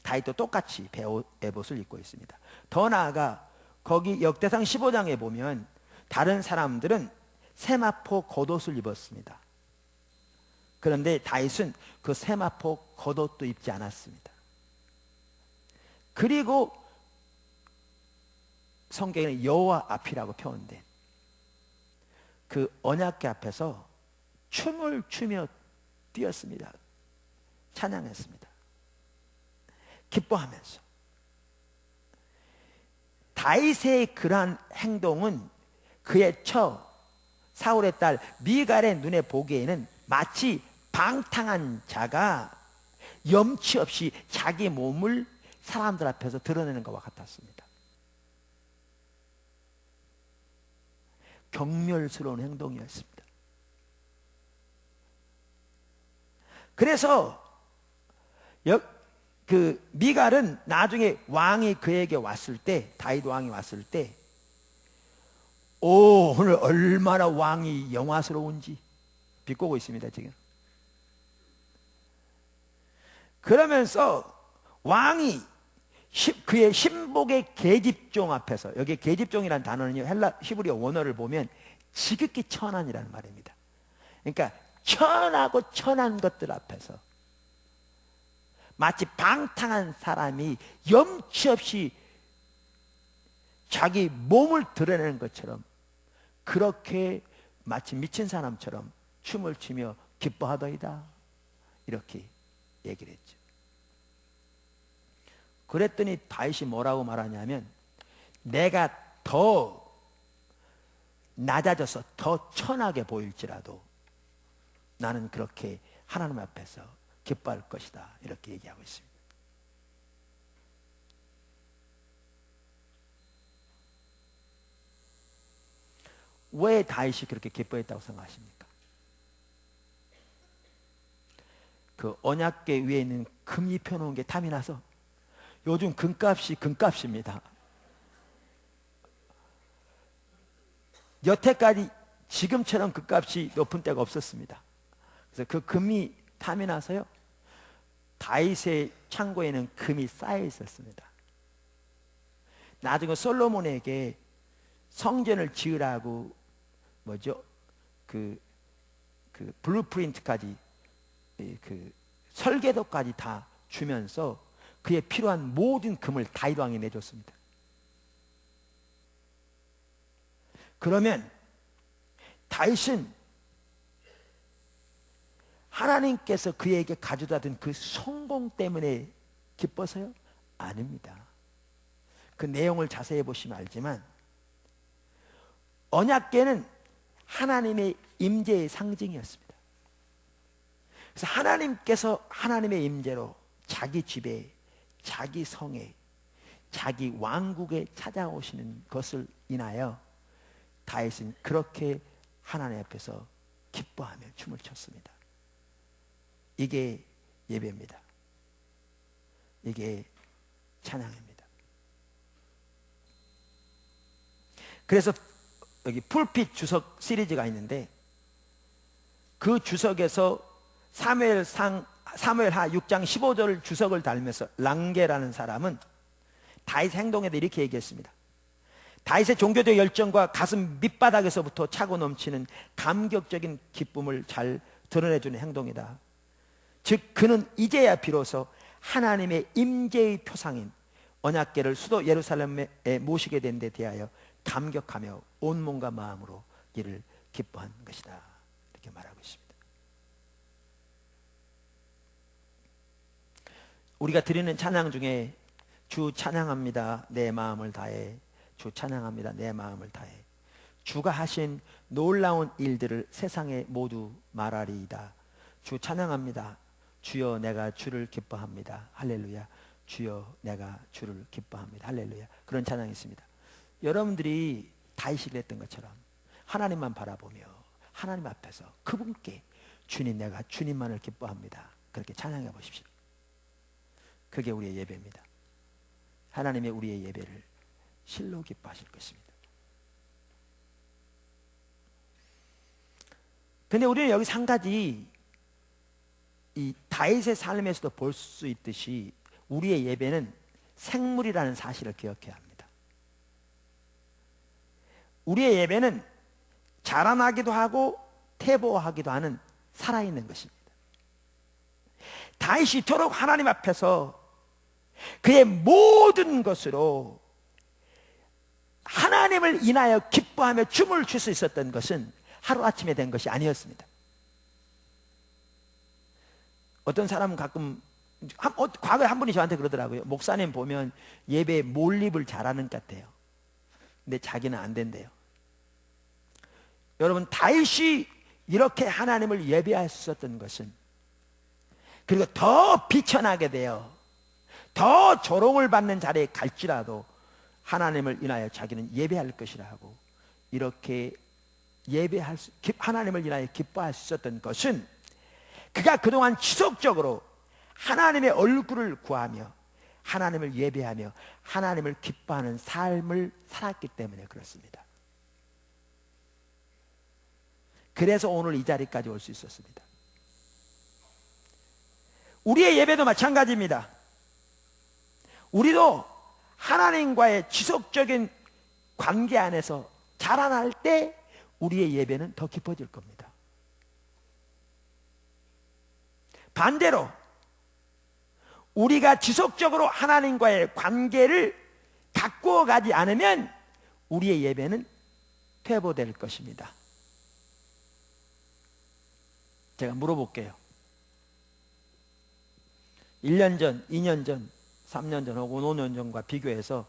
다윗도 똑같이 배 에봇을 입고 있습니다. 더 나아가 거기 역대상 15장에 보면 다른 사람들은 세마포 겉옷을 입었습니다. 그런데 다윗은 그 세마포 겉옷도 입지 않았습니다. 그리고 성경에는 여호와 앞이라고 표현된 그 언약궤 앞에서 춤을 추며 뛰었습니다. 찬양했습니다. 기뻐하면서. 다윗의 그러한 행동은 그의 사울의 딸 미갈의 눈에 보기에는 마치 방탕한 자가 염치 없이 자기 몸을 사람들 앞에서 드러내는 것과 같았습니다. 경멸스러운 행동이었습니다. 그래서 그 미갈은 나중에 왕이 그에게 왔을 때, 다윗 왕이 왔을 때, 오늘 얼마나 왕이 영화스러운지 비꼬고 있습니다 지금. 그러면서 왕이 그의 신복의 계집종 앞에서, 여기 계집종이라는 단어는요 히브리어 원어를 보면 지극히 천한이라는 말입니다. 그러니까 천하고 천한 것들 앞에서 마치 방탕한 사람이 염치 없이 자기 몸을 드러내는 것처럼, 그렇게 마치 미친 사람처럼 춤을 추며 기뻐하더이다 이렇게 얘기를 했죠. 그랬더니 다윗이 뭐라고 말하냐면, 내가 더 낮아져서 더 천하게 보일지라도 나는 그렇게 하나님 앞에서 기뻐할 것이다 이렇게 얘기하고 있습니다. 왜 다윗이 그렇게 기뻐했다고 생각하십니까? 그 언약궤 위에 있는 금 입혀놓은 게 탐이 나서. 요즘 금값이 금값입니다. 여태까지 지금처럼 금값이 높은 때가 없었습니다. 그래서 그 금이 탐이 나서요, 다윗의 창고에는 금이 쌓여 있었습니다. 나중에 솔로몬에게 성전을 지으라고 그 블루프린트까지, 그 설계도까지 다 주면서 그에 필요한 모든 금을 다윗 왕이 내줬습니다. 그러면 다윗은 하나님께서 그에게 가져다 준 그 성공 때문에 기뻐서요? 아닙니다. 그 내용을 자세히 보시면 알지만, 언약궤는 하나님의 임재의 상징이었습니다. 그래서 하나님께서 하나님의 임재로 자기 집에, 자기 성에, 자기 왕국에 찾아오시는 것을 인하여 다윗은 그렇게 하나님 앞에서 기뻐하며 춤을 췄습니다. 이게 예배입니다. 이게 찬양입니다. 그래서 여기 풀핏 주석 시리즈가 있는데 그 주석에서 사무엘하 6장 15절 주석을 달면서 랑게라는 사람은 다윗의 행동에 대해 이렇게 얘기했습니다. 다윗의 종교적 열정과 가슴 밑바닥에서부터 차고 넘치는 감격적인 기쁨을 잘 드러내주는 행동이다. 즉 그는 이제야 비로소 하나님의 임재의 표상인 언약궤를 수도 예루살렘에 모시게 된 데 대하여 감격하며 온 몸과 마음으로 이를 기뻐한 것이다. 이렇게 말하고 있습니다. 우리가 드리는 찬양 중에 주 찬양합니다 내 마음을 다해, 주 찬양합니다 내 마음을 다해, 주가 하신 놀라운 일들을 세상에 모두 말하리이다. 주 찬양합니다. 주여 내가 주를 기뻐합니다. 할렐루야. 주여 내가 주를 기뻐합니다. 할렐루야. 그런 찬양이 있습니다. 여러분들이 다윗이 그랬던 것처럼 하나님만 바라보며 하나님 앞에서 그분께 주님 내가 주님만을 기뻐합니다. 그렇게 찬양해 보십시오. 그게 우리의 예배입니다. 하나님의 우리의 예배를 실로 기뻐하실 것입니다. 근데 우리는 여기서 한 가지 이 다윗의 삶에서도 볼 수 있듯이 우리의 예배는 생물이라는 사실을 기억해야 합니다. 우리의 예배는 자라나기도 하고 퇴보하기도 하는 살아있는 것입니다. 다윗이 이토록 하나님 앞에서 그의 모든 것으로 하나님을 인하여 기뻐하며 춤을 출 수 있었던 것은 하루아침에 된 것이 아니었습니다. 어떤 사람은 가끔 과거에 한 분이 저한테 그러더라고요. 목사님 보면 예배에 몰입을 잘하는 것 같아요. 근데 자기는 안 된대요. 여러분 다윗이 이렇게 하나님을 예배할 수 있었던 것은, 그리고 더 비천하게 되어 더 조롱을 받는 자리에 갈지라도 하나님을 인하여 자기는 예배할 것이라 하고 이렇게 하나님을 인하여 기뻐할 수 있었던 것은 그가 그동안 지속적으로 하나님의 얼굴을 구하며 하나님을 예배하며 하나님을 기뻐하는 삶을 살았기 때문에 그렇습니다. 그래서 오늘 이 자리까지 올 수 있었습니다. 우리의 예배도 마찬가지입니다. 우리도 하나님과의 지속적인 관계 안에서 자라날 때 우리의 예배는 더 깊어질 겁니다. 반대로 우리가 지속적으로 하나님과의 관계를 가꾸어 가지 않으면 우리의 예배는 퇴보될 것입니다. 제가 물어볼게요. 1년 전, 2년 전, 3년 전 혹은 5년 전과 비교해서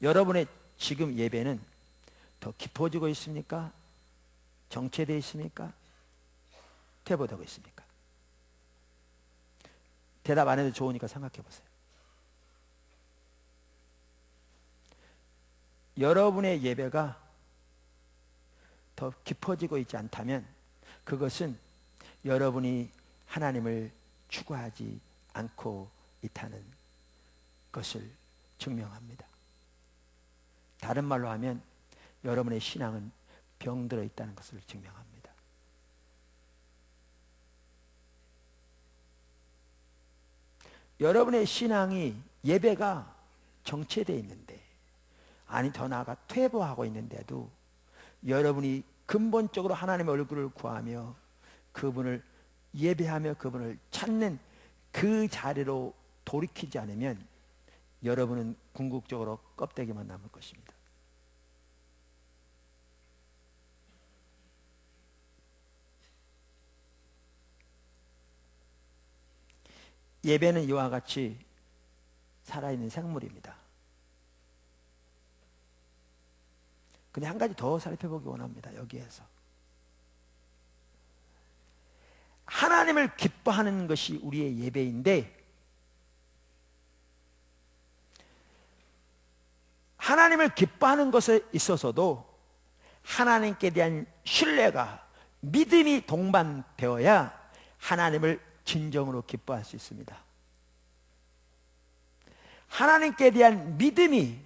여러분의 지금 예배는 더 깊어지고 있습니까? 정체되어 있습니까? 퇴보되고 있습니까? 대답 안 해도 좋으니까 생각해 보세요. 여러분의 예배가 더 깊어지고 있지 않다면 그것은 여러분이 하나님을 추구하지 않고 있다는 것을 증명합니다. 다른 말로 하면 여러분의 신앙은 병들어 있다는 것을 증명합니다. 여러분의 신앙이, 예배가 정체되어 있는데, 아니 더 나아가 퇴보하고 있는데도 여러분이 근본적으로 하나님의 얼굴을 구하며 그분을 예배하며 그분을 찾는 그 자리로 돌이키지 않으면 여러분은 궁극적으로 껍데기만 남을 것입니다. 예배는 이와 같이 살아있는 생물입니다. 근데 한 가지 더 살펴보기 원합니다. 여기에서 하나님을 기뻐하는 것이 우리의 예배인데, 하나님을 기뻐하는 것에 있어서도 하나님께 대한 신뢰가, 믿음이 동반되어야 하나님을 진정으로 기뻐할 수 있습니다. 하나님께 대한 믿음이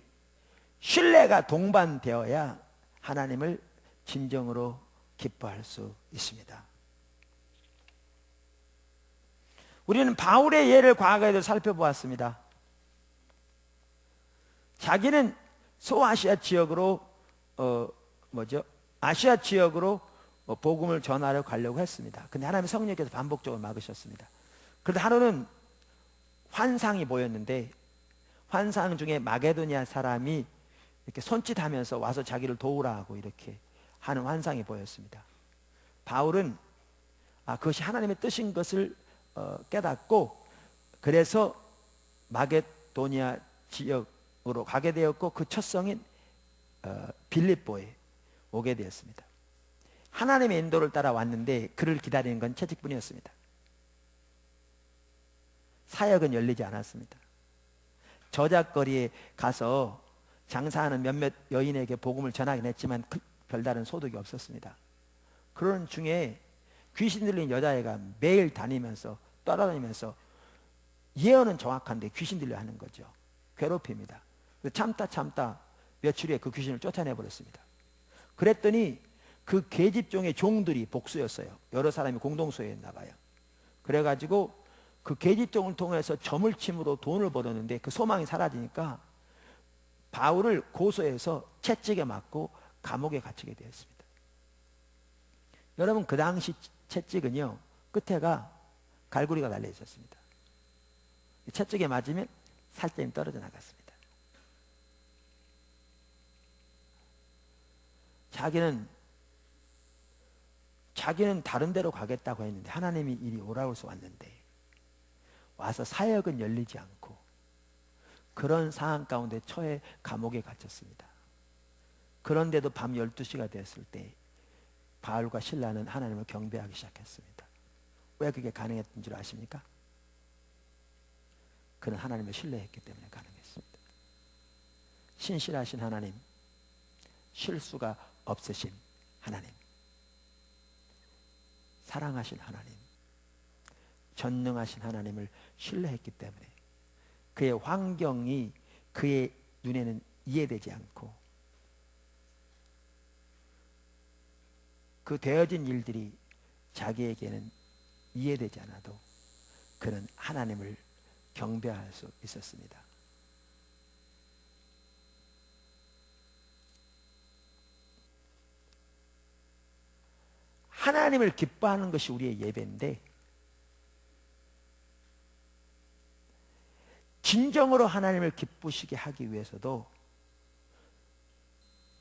신뢰가 동반되어야 하나님을 진정으로 기뻐할 수 있습니다. 우리는 바울의 예를 과거에도 살펴보았습니다. 자기는 소아시아 지역으로 아시아 지역으로 복음을 전하러 가려고 했습니다. 근데 하나님의 성령께서 반복적으로 막으셨습니다. 그런데 하루는 환상이 보였는데, 환상 중에 마게도니아 사람이 이렇게 손짓하면서 와서 자기를 도우라고 이렇게 하는 환상이 보였습니다. 바울은 그것이 하나님의 뜻인 것을 깨닫고, 그래서 마게도니아 지역으로 가게 되었고, 그 첫 성인 빌립보에 오게 되었습니다. 하나님의 인도를 따라 왔는데 그를 기다리는 건 채찍뿐이었습니다. 사역은 열리지 않았습니다. 저작거리에 가서 장사하는 몇몇 여인에게 복음을 전하긴 했지만 별다른 소득이 없었습니다. 그런 중에 귀신 들린 여자애가 매일 다니면서 따라다니면서, 예언은 정확한데 귀신 들려 하는 거죠. 괴롭힙니다. 참다 며칠 후에 그 귀신을 쫓아내버렸습니다. 그랬더니 그 계집종의 종들이 복수였어요. 여러 사람이 공동소유했나 봐요. 그래가지고 그 계집종을 통해서 점을 침으로 돈을 벌었는데, 그 소망이 사라지니까 바울을 고소해서 채찍에 맞고 감옥에 갇히게 되었습니다. 여러분, 그 당시 채찍은요, 끝에가 갈고리가 달려 있었습니다. 채찍에 맞으면 살점이 떨어져 나갔습니다. 자기는 다른 데로 가겠다고 했는데 하나님이 이리 오라고 해서 왔는데, 와서 사역은 열리지 않고 그런 상황 가운데 처해 감옥에 갇혔습니다. 그런데도 밤 12시가 되었을 때 바울과 실라는 하나님을 경배하기 시작했습니다. 왜 그게 가능했던 줄 아십니까? 그는 하나님을 신뢰했기 때문에 가능했습니다. 신실하신 하나님, 실수가 없으신 하나님, 사랑하신 하나님, 전능하신 하나님을 신뢰했기 때문에 그의 환경이 그의 눈에는 이해되지 않고, 그 되어진 일들이 자기에게는 이해되지 않아도 그는 하나님을 경배할 수 있었습니다. 하나님을 기뻐하는 것이 우리의 예배인데, 진정으로 하나님을 기쁘시게 하기 위해서도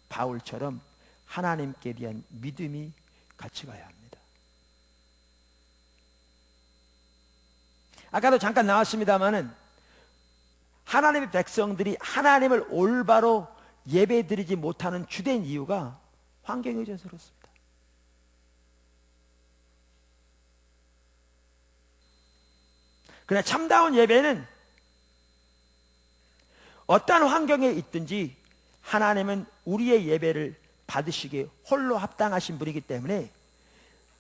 바울처럼 하나님께 대한 믿음이 같이 가야 합니다. 아까도 잠깐 나왔습니다마는 하나님의 백성들이 하나님을 올바로 예배드리지 못하는 주된 이유가 환경에 의해서 그렇습니다. 그러나 참다운 예배는 어떠한 환경에 있든지 하나님은 우리의 예배를 받으시기에 홀로 합당하신 분이기 때문에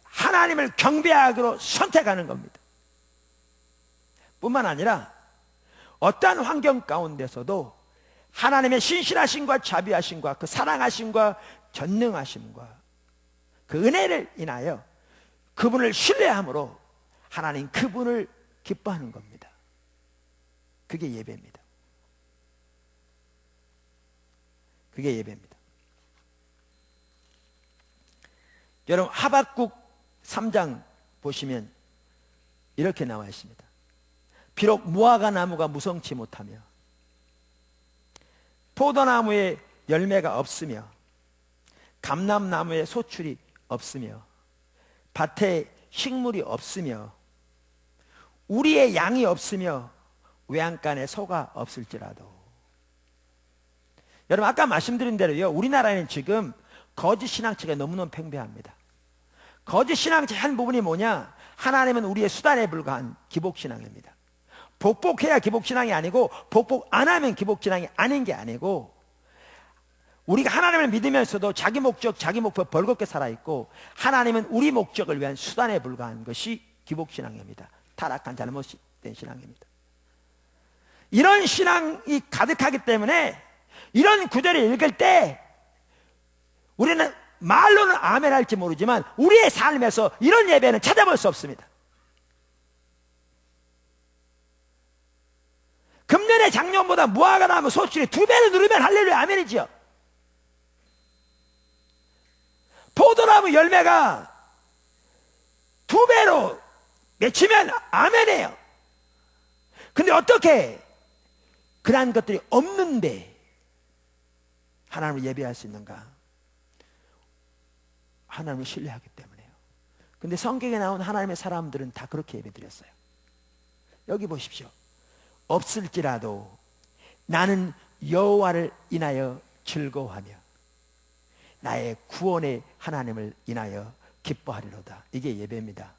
하나님을 경배하기로 선택하는 겁니다. 뿐만 아니라 어떠한 환경 가운데서도 하나님의 신실하심과 자비하심과 그 사랑하심과 전능하심과 그 은혜를 인하여 그분을 신뢰함으로 하나님 그분을 기뻐하는 겁니다. 그게 예배입니다. 그게 예배입니다. 여러분, 하박국 3장 보시면 이렇게 나와 있습니다. 비록 무화과 나무가 무성치 못하며 포도나무에 열매가 없으며 감람나무에 소출이 없으며 밭에 식물이 없으며 우리의 양이 없으며 외양간에 소가 없을지라도. 여러분, 아까 말씀드린 대로요, 우리나라는 지금 거짓 신앙체가 너무너무 팽배합니다. 거짓 신앙체의 한 부분이 뭐냐? 하나님은 우리의 수단에 불과한 기복신앙입니다. 복복해야 기복신앙이 아니고 복복 안 하면 기복신앙이 아닌 게 아니고, 우리가 하나님을 믿으면서도 자기 목적, 자기 목표 벌겋게 살아있고, 하나님은 우리 목적을 위한 수단에 불과한 것이 기복신앙입니다. 타락한 잘못된 신앙입니다. 이런 신앙이 가득하기 때문에 이런 구절을 읽을 때 우리는 말로는 아멘 할지 모르지만 우리의 삶에서 이런 예배는 찾아볼 수 없습니다. 금년에 작년보다 무화과 나무 소출이 2배로 누르면 할렐루야 아멘이지요. 포도나무 열매가 2배로 맺히면 아멘이에요. 근데 어떻게 그러한 것들이 없는데 하나님을 예배할 수 있는가? 하나님을 신뢰하기 때문에요. 근데 성경에 나온 하나님의 사람들은 다 그렇게 예배드렸어요. 여기 보십시오. 없을지라도 나는 여호와를 인하여 즐거워하며 나의 구원의 하나님을 인하여 기뻐하리로다. 이게 예배입니다.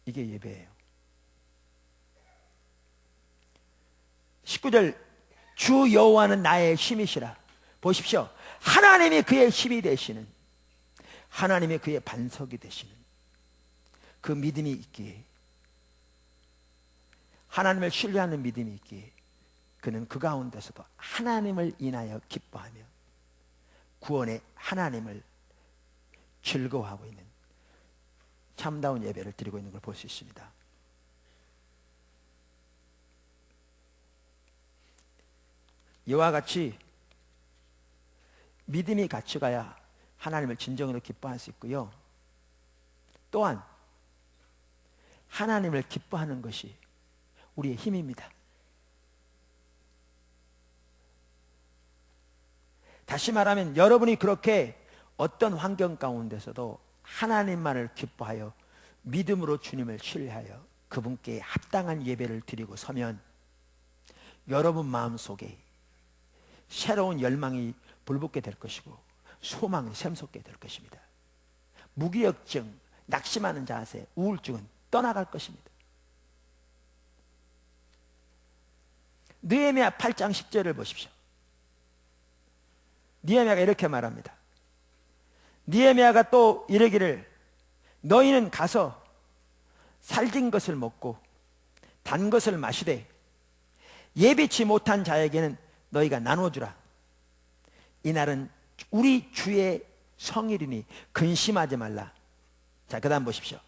이게 예배예요. 19절 주 여호와는 나의 힘이시라. 보십시오. 하나님이 그의 힘이 되시는, 하나님이 그의 반석이 되시는 그 믿음이 있기에, 하나님을 신뢰하는 믿음이 있기에 그는 그 가운데서도 하나님을 인하여 기뻐하며 구원의 하나님을 즐거워하고 있는 참다운 예배를 드리고 있는 걸 볼 수 있습니다. 이와 같이 믿음이 같이 가야 하나님을 진정으로 기뻐할 수 있고요. 또한 하나님을 기뻐하는 것이 우리의 힘입니다. 다시 말하면 여러분이 그렇게 어떤 환경 가운데서도 하나님만을 기뻐하여 믿음으로 주님을 신뢰하여 그분께 합당한 예배를 드리고 서면 여러분 마음속에 새로운 열망이 불붙게 될 것이고 소망이 샘솟게 될 것입니다. 무기력증, 낙심하는 자세, 우울증은 떠나갈 것입니다. 느헤미야 8장 10절을 보십시오. 느헤미야가 이렇게 말합니다. 느헤미야가 또 이르기를 너희는 가서 살진 것을 먹고 단 것을 마시되 예비치 못한 자에게는 너희가 나눠주라. 이날은 우리 주의 성일이니 근심하지 말라. 자, 그 다음 보십시오.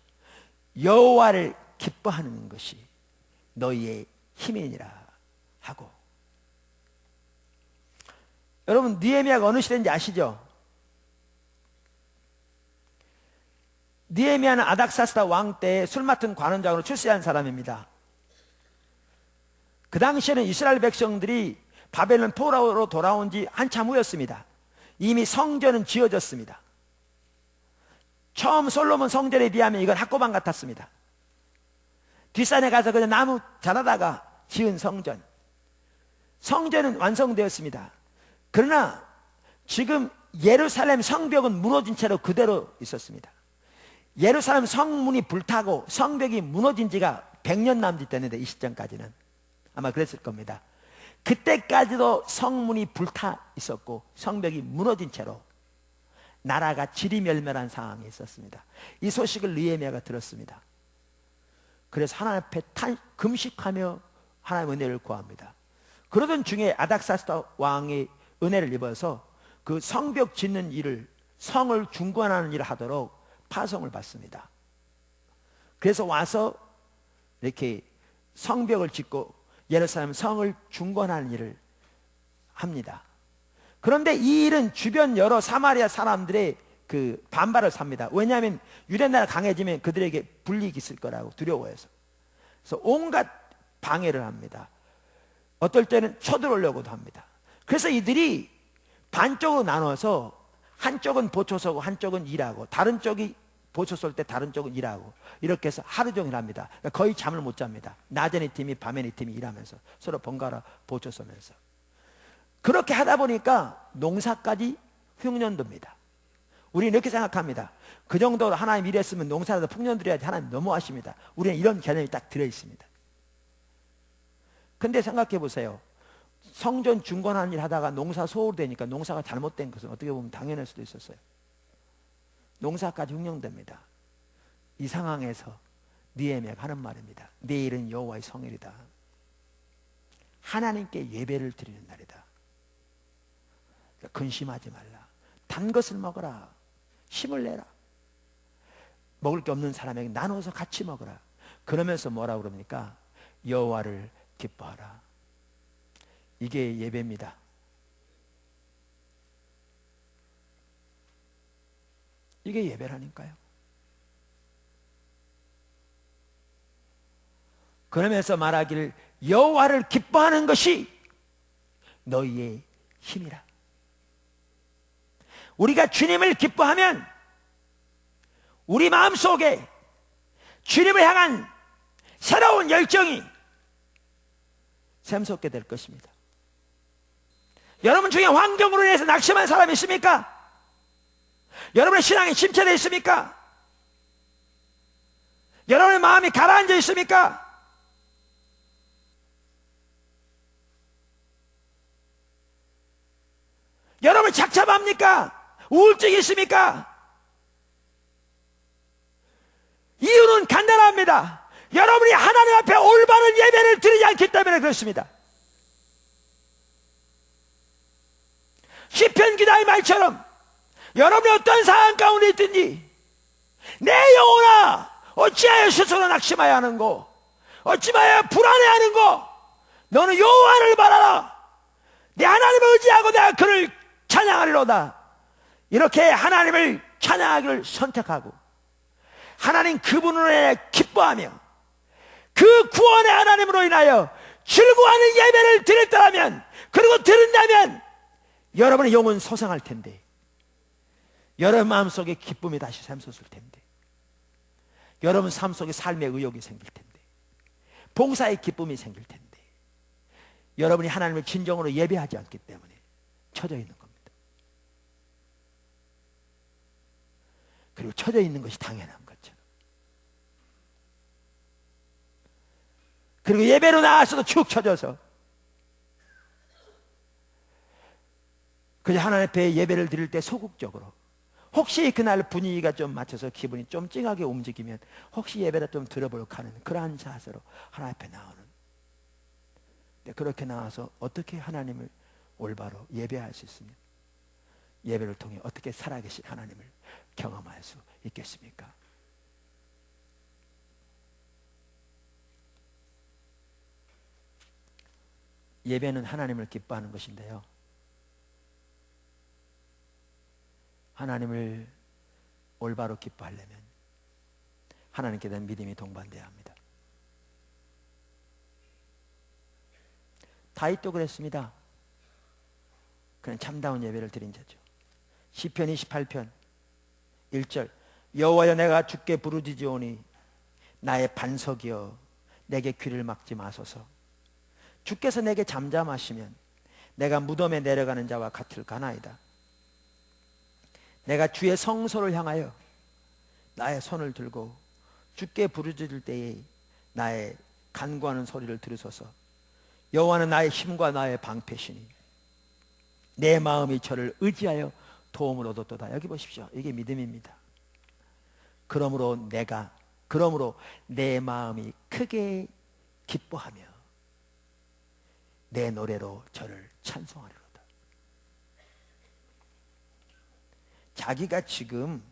여호와를 기뻐하는 것이 너희의 힘이니라 하고. 여러분 느헤미야가 어느 시대인지 아시죠? 느헤미야는 아닥사스다 왕 때 술 맡은 관원장으로 출세한 사람입니다. 그 당시에는 이스라엘 백성들이 바벨론 포로로 돌아온 지 한참 후였습니다. 이미 성전은 지어졌습니다. 처음 솔로몬 성전에 비하면 이건 학고방 같았습니다. 뒷산에 가서 그냥 나무 자라다가 지은 성전. 성전은 완성되었습니다. 그러나 지금 예루살렘 성벽은 무너진 채로 그대로 있었습니다. 예루살렘 성문이 불타고 성벽이 무너진 지가 100년 남짓 됐는데 이 시점까지는 아마 그랬을 겁니다. 그때까지도 성문이 불타 있었고 성벽이 무너진 채로 나라가 지리멸멸한 상황이 있었습니다. 이 소식을 느헤미야가 들었습니다. 그래서 하나님 앞에 금식하며 하나님 은혜를 구합니다. 그러던 중에 아닥사스다 왕의 은혜를 입어서 그 성벽 짓는 일을, 성을 중건하는 일을 하도록 파송을 받습니다. 그래서 와서 이렇게 성벽을 짓고 예루살렘 성을 중건하는 일을 합니다. 그런데 이 일은 주변 여러 사마리아 사람들의 그 반발을 삽니다. 왜냐하면 유대 나라가 강해지면 그들에게 불이익이 있을 거라고 두려워해서. 그래서 온갖 방해를 합니다. 어떨 때는 쳐들어오려고도 합니다. 그래서 이들이 반쪽으로 나눠서 한쪽은 보초 서고 한쪽은 일하고 다른 쪽이 보초 쏠 때 다른 쪽은 일하고 이렇게 해서 하루 종일 합니다. 그러니까 거의 잠을 못 잡니다. 낮에는 이 팀이 밤에는 이 팀이 일하면서 서로 번갈아 보초 쏘면서 그렇게 하다 보니까 농사까지 흉년됩니다. 우리는 이렇게 생각합니다. 그 정도로 하나님 일했으면 농사라도 풍년들여야지. 하나님 너무하십니다. 우리는 이런 개념이 딱 들어있습니다. 근데 생각해 보세요. 성전 중건하는 일 하다가 농사 소홀되니까 농사가 잘못된 것은 어떻게 보면 당연할 수도 있었어요. 농사까지 흉년됩니다. 이 상황에서 느헤미야가 하는 말입니다. 내일은 여호와의 성일이다. 하나님께 예배를 드리는 날이다. 근심하지 말라. 단 것을 먹어라. 힘을 내라. 먹을 게 없는 사람에게 나눠서 같이 먹어라. 그러면서 뭐라고 그럽니까? 여호와를 기뻐하라. 이게 예배입니다. 이게 예배라니까요. 그러면서 말하기를 여호와를 기뻐하는 것이 너희의 힘이라. 우리가 주님을 기뻐하면 우리 마음속에 주님을 향한 새로운 열정이 샘솟게 될 것입니다. 여러분 중에 환경으로 인해서 낙심한 사람이 있습니까? 여러분의 신앙이 침체되어 있습니까? 여러분의 마음이 가라앉아 있습니까? 여러분 착잡합니까? 우울증이 있습니까? 이유는 간단합니다. 여러분이 하나님 앞에 올바른 예배를 드리지 않기 때문에 그렇습니다. 시편 기자의 말처럼 여러분이 어떤 상황 가운데 있든지 내 영혼아 어찌하여 스스로 낙심하여 하는고 어찌하여 불안해하는고 너는 여호와를 바라라. 내 하나님을 의지하고 내가 그를 찬양하리로다. 이렇게 하나님을 찬양하기를 선택하고 하나님 그분으로 인해 기뻐하며 그 구원의 하나님으로 인하여 즐거워하는 예배를 드렸다면, 그리고 들은다면 여러분의 영혼 소생할 텐데, 여러분 마음속에 기쁨이 다시 샘솟을 텐데, 여러분 삶 속에 삶의 의욕이 생길 텐데, 봉사의 기쁨이 생길 텐데, 여러분이 하나님을 진정으로 예배하지 않기 때문에 처져 있는 겁니다. 그리고 처져 있는 것이 당연한 것처럼, 그리고 예배로 나와서도 축 처져서 그저 하나님 앞에 예배를 드릴 때 소극적으로, 혹시 그날 분위기가 좀 맞춰서 기분이 좀 찡하게 움직이면 혹시 예배를 좀 들어볼까 하는 그러한 자세로 하나님 앞에 나오는, 그렇게 나와서 어떻게 하나님을 올바로 예배할 수 있으며 예배를 통해 어떻게 살아계신 하나님을 경험할 수 있겠습니까? 예배는 하나님을 기뻐하는 것인데요, 하나님을 올바로 기뻐하려면 하나님께 대한 믿음이 동반되어야 합니다. 다윗도 그랬습니다. 그는 참다운 예배를 드린 자죠. 시편 28편 1절, 여호와여 내가 주께 부르짖으오니 나의 반석이여 내게 귀를 막지 마소서. 주께서 내게 잠잠하시면 내가 무덤에 내려가는 자와 같을까나이다. 내가 주의 성소를 향하여 나의 손을 들고 주께 부르짖을 때에 나의 간구하는 소리를 들으소서. 여호와는 나의 힘과 나의 방패시니 내 마음이 저를 의지하여 도움을 얻었도다. 여기 보십시오. 이게 믿음입니다. 그러므로 내 마음이 크게 기뻐하며 내 노래로 저를 찬송하리로다. 자기가 지금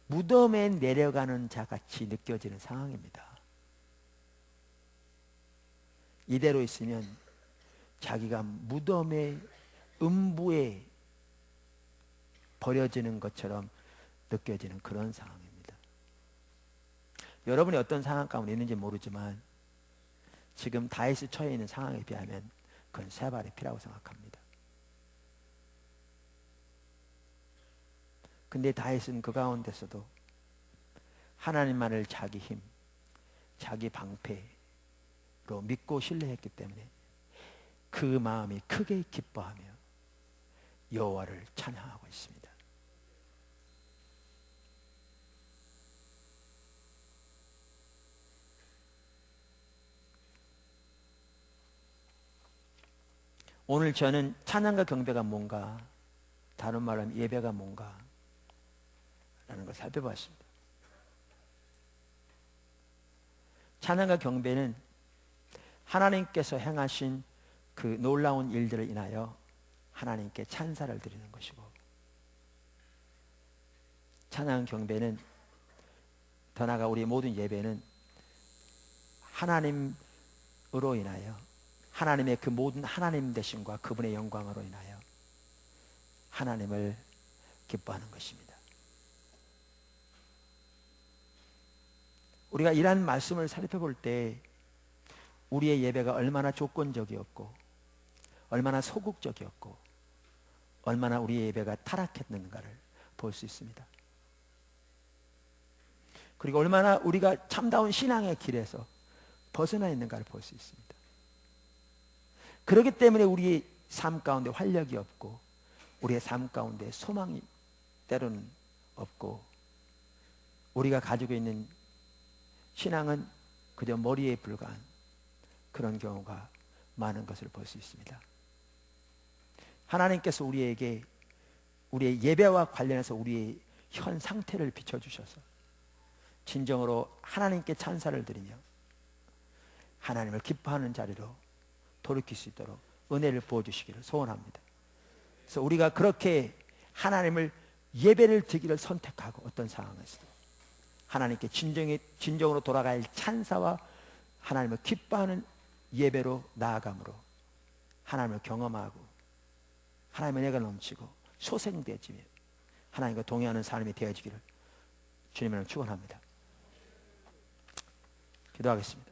무덤에 내려가는 자같이 느껴지는 상황입니다. 이대로 있으면 자기가 무덤의 음부에 버려지는 것처럼 느껴지는 그런 상황입니다. 여러분이 어떤 상황 가운데 있는지 모르지만 지금 다윗이 처해 있는 상황에 비하면 그건 세 발의 피라고 생각합니다. 근데 다윗은 그 가운데서도 하나님만을 자기 힘, 자기 방패로 믿고 신뢰했기 때문에 그 마음이 크게 기뻐하며 여호와를 찬양하고 있습니다. 오늘 저는 찬양과 경배가 뭔가, 다른 말로 하면 예배가 뭔가 라는 걸 살펴봤습니다. 찬양과 경배는 하나님께서 행하신 그 놀라운 일들을 인하여 하나님께 찬사를 드리는 것이고, 찬양 경배는, 더 나아가 우리 모든 예배는 하나님으로 인하여, 하나님의 그 모든 하나님 되심과 그분의 영광으로 인하여 하나님을 기뻐하는 것입니다. 우리가 이러한 말씀을 살펴볼 때 우리의 예배가 얼마나 조건적이었고, 얼마나 소극적이었고, 얼마나 우리의 예배가 타락했는가를 볼 수 있습니다. 그리고 얼마나 우리가 참다운 신앙의 길에서 벗어나 있는가를 볼 수 있습니다. 그렇기 때문에 우리의 삶 가운데 활력이 없고, 우리의 삶 가운데 소망이 때로는 없고, 우리가 가지고 있는 신앙은 그저 머리에 불과한 그런 경우가 많은 것을 볼 수 있습니다. 하나님께서 우리에게 우리의 예배와 관련해서 우리의 현 상태를 비춰주셔서 진정으로 하나님께 찬사를 드리며 하나님을 기뻐하는 자리로 돌이킬 수 있도록 은혜를 부어주시기를 소원합니다. 그래서 우리가 그렇게 하나님을 예배를 드리기를 선택하고, 어떤 상황에서도 하나님께 진정으로 돌아갈 찬사와 하나님을 기뻐하는 예배로 나아감으로 하나님을 경험하고 하나님의 은혜가 넘치고 소생되어지며 하나님과 동행하는 삶이 되어지기를 주님을 축원합니다. 기도하겠습니다.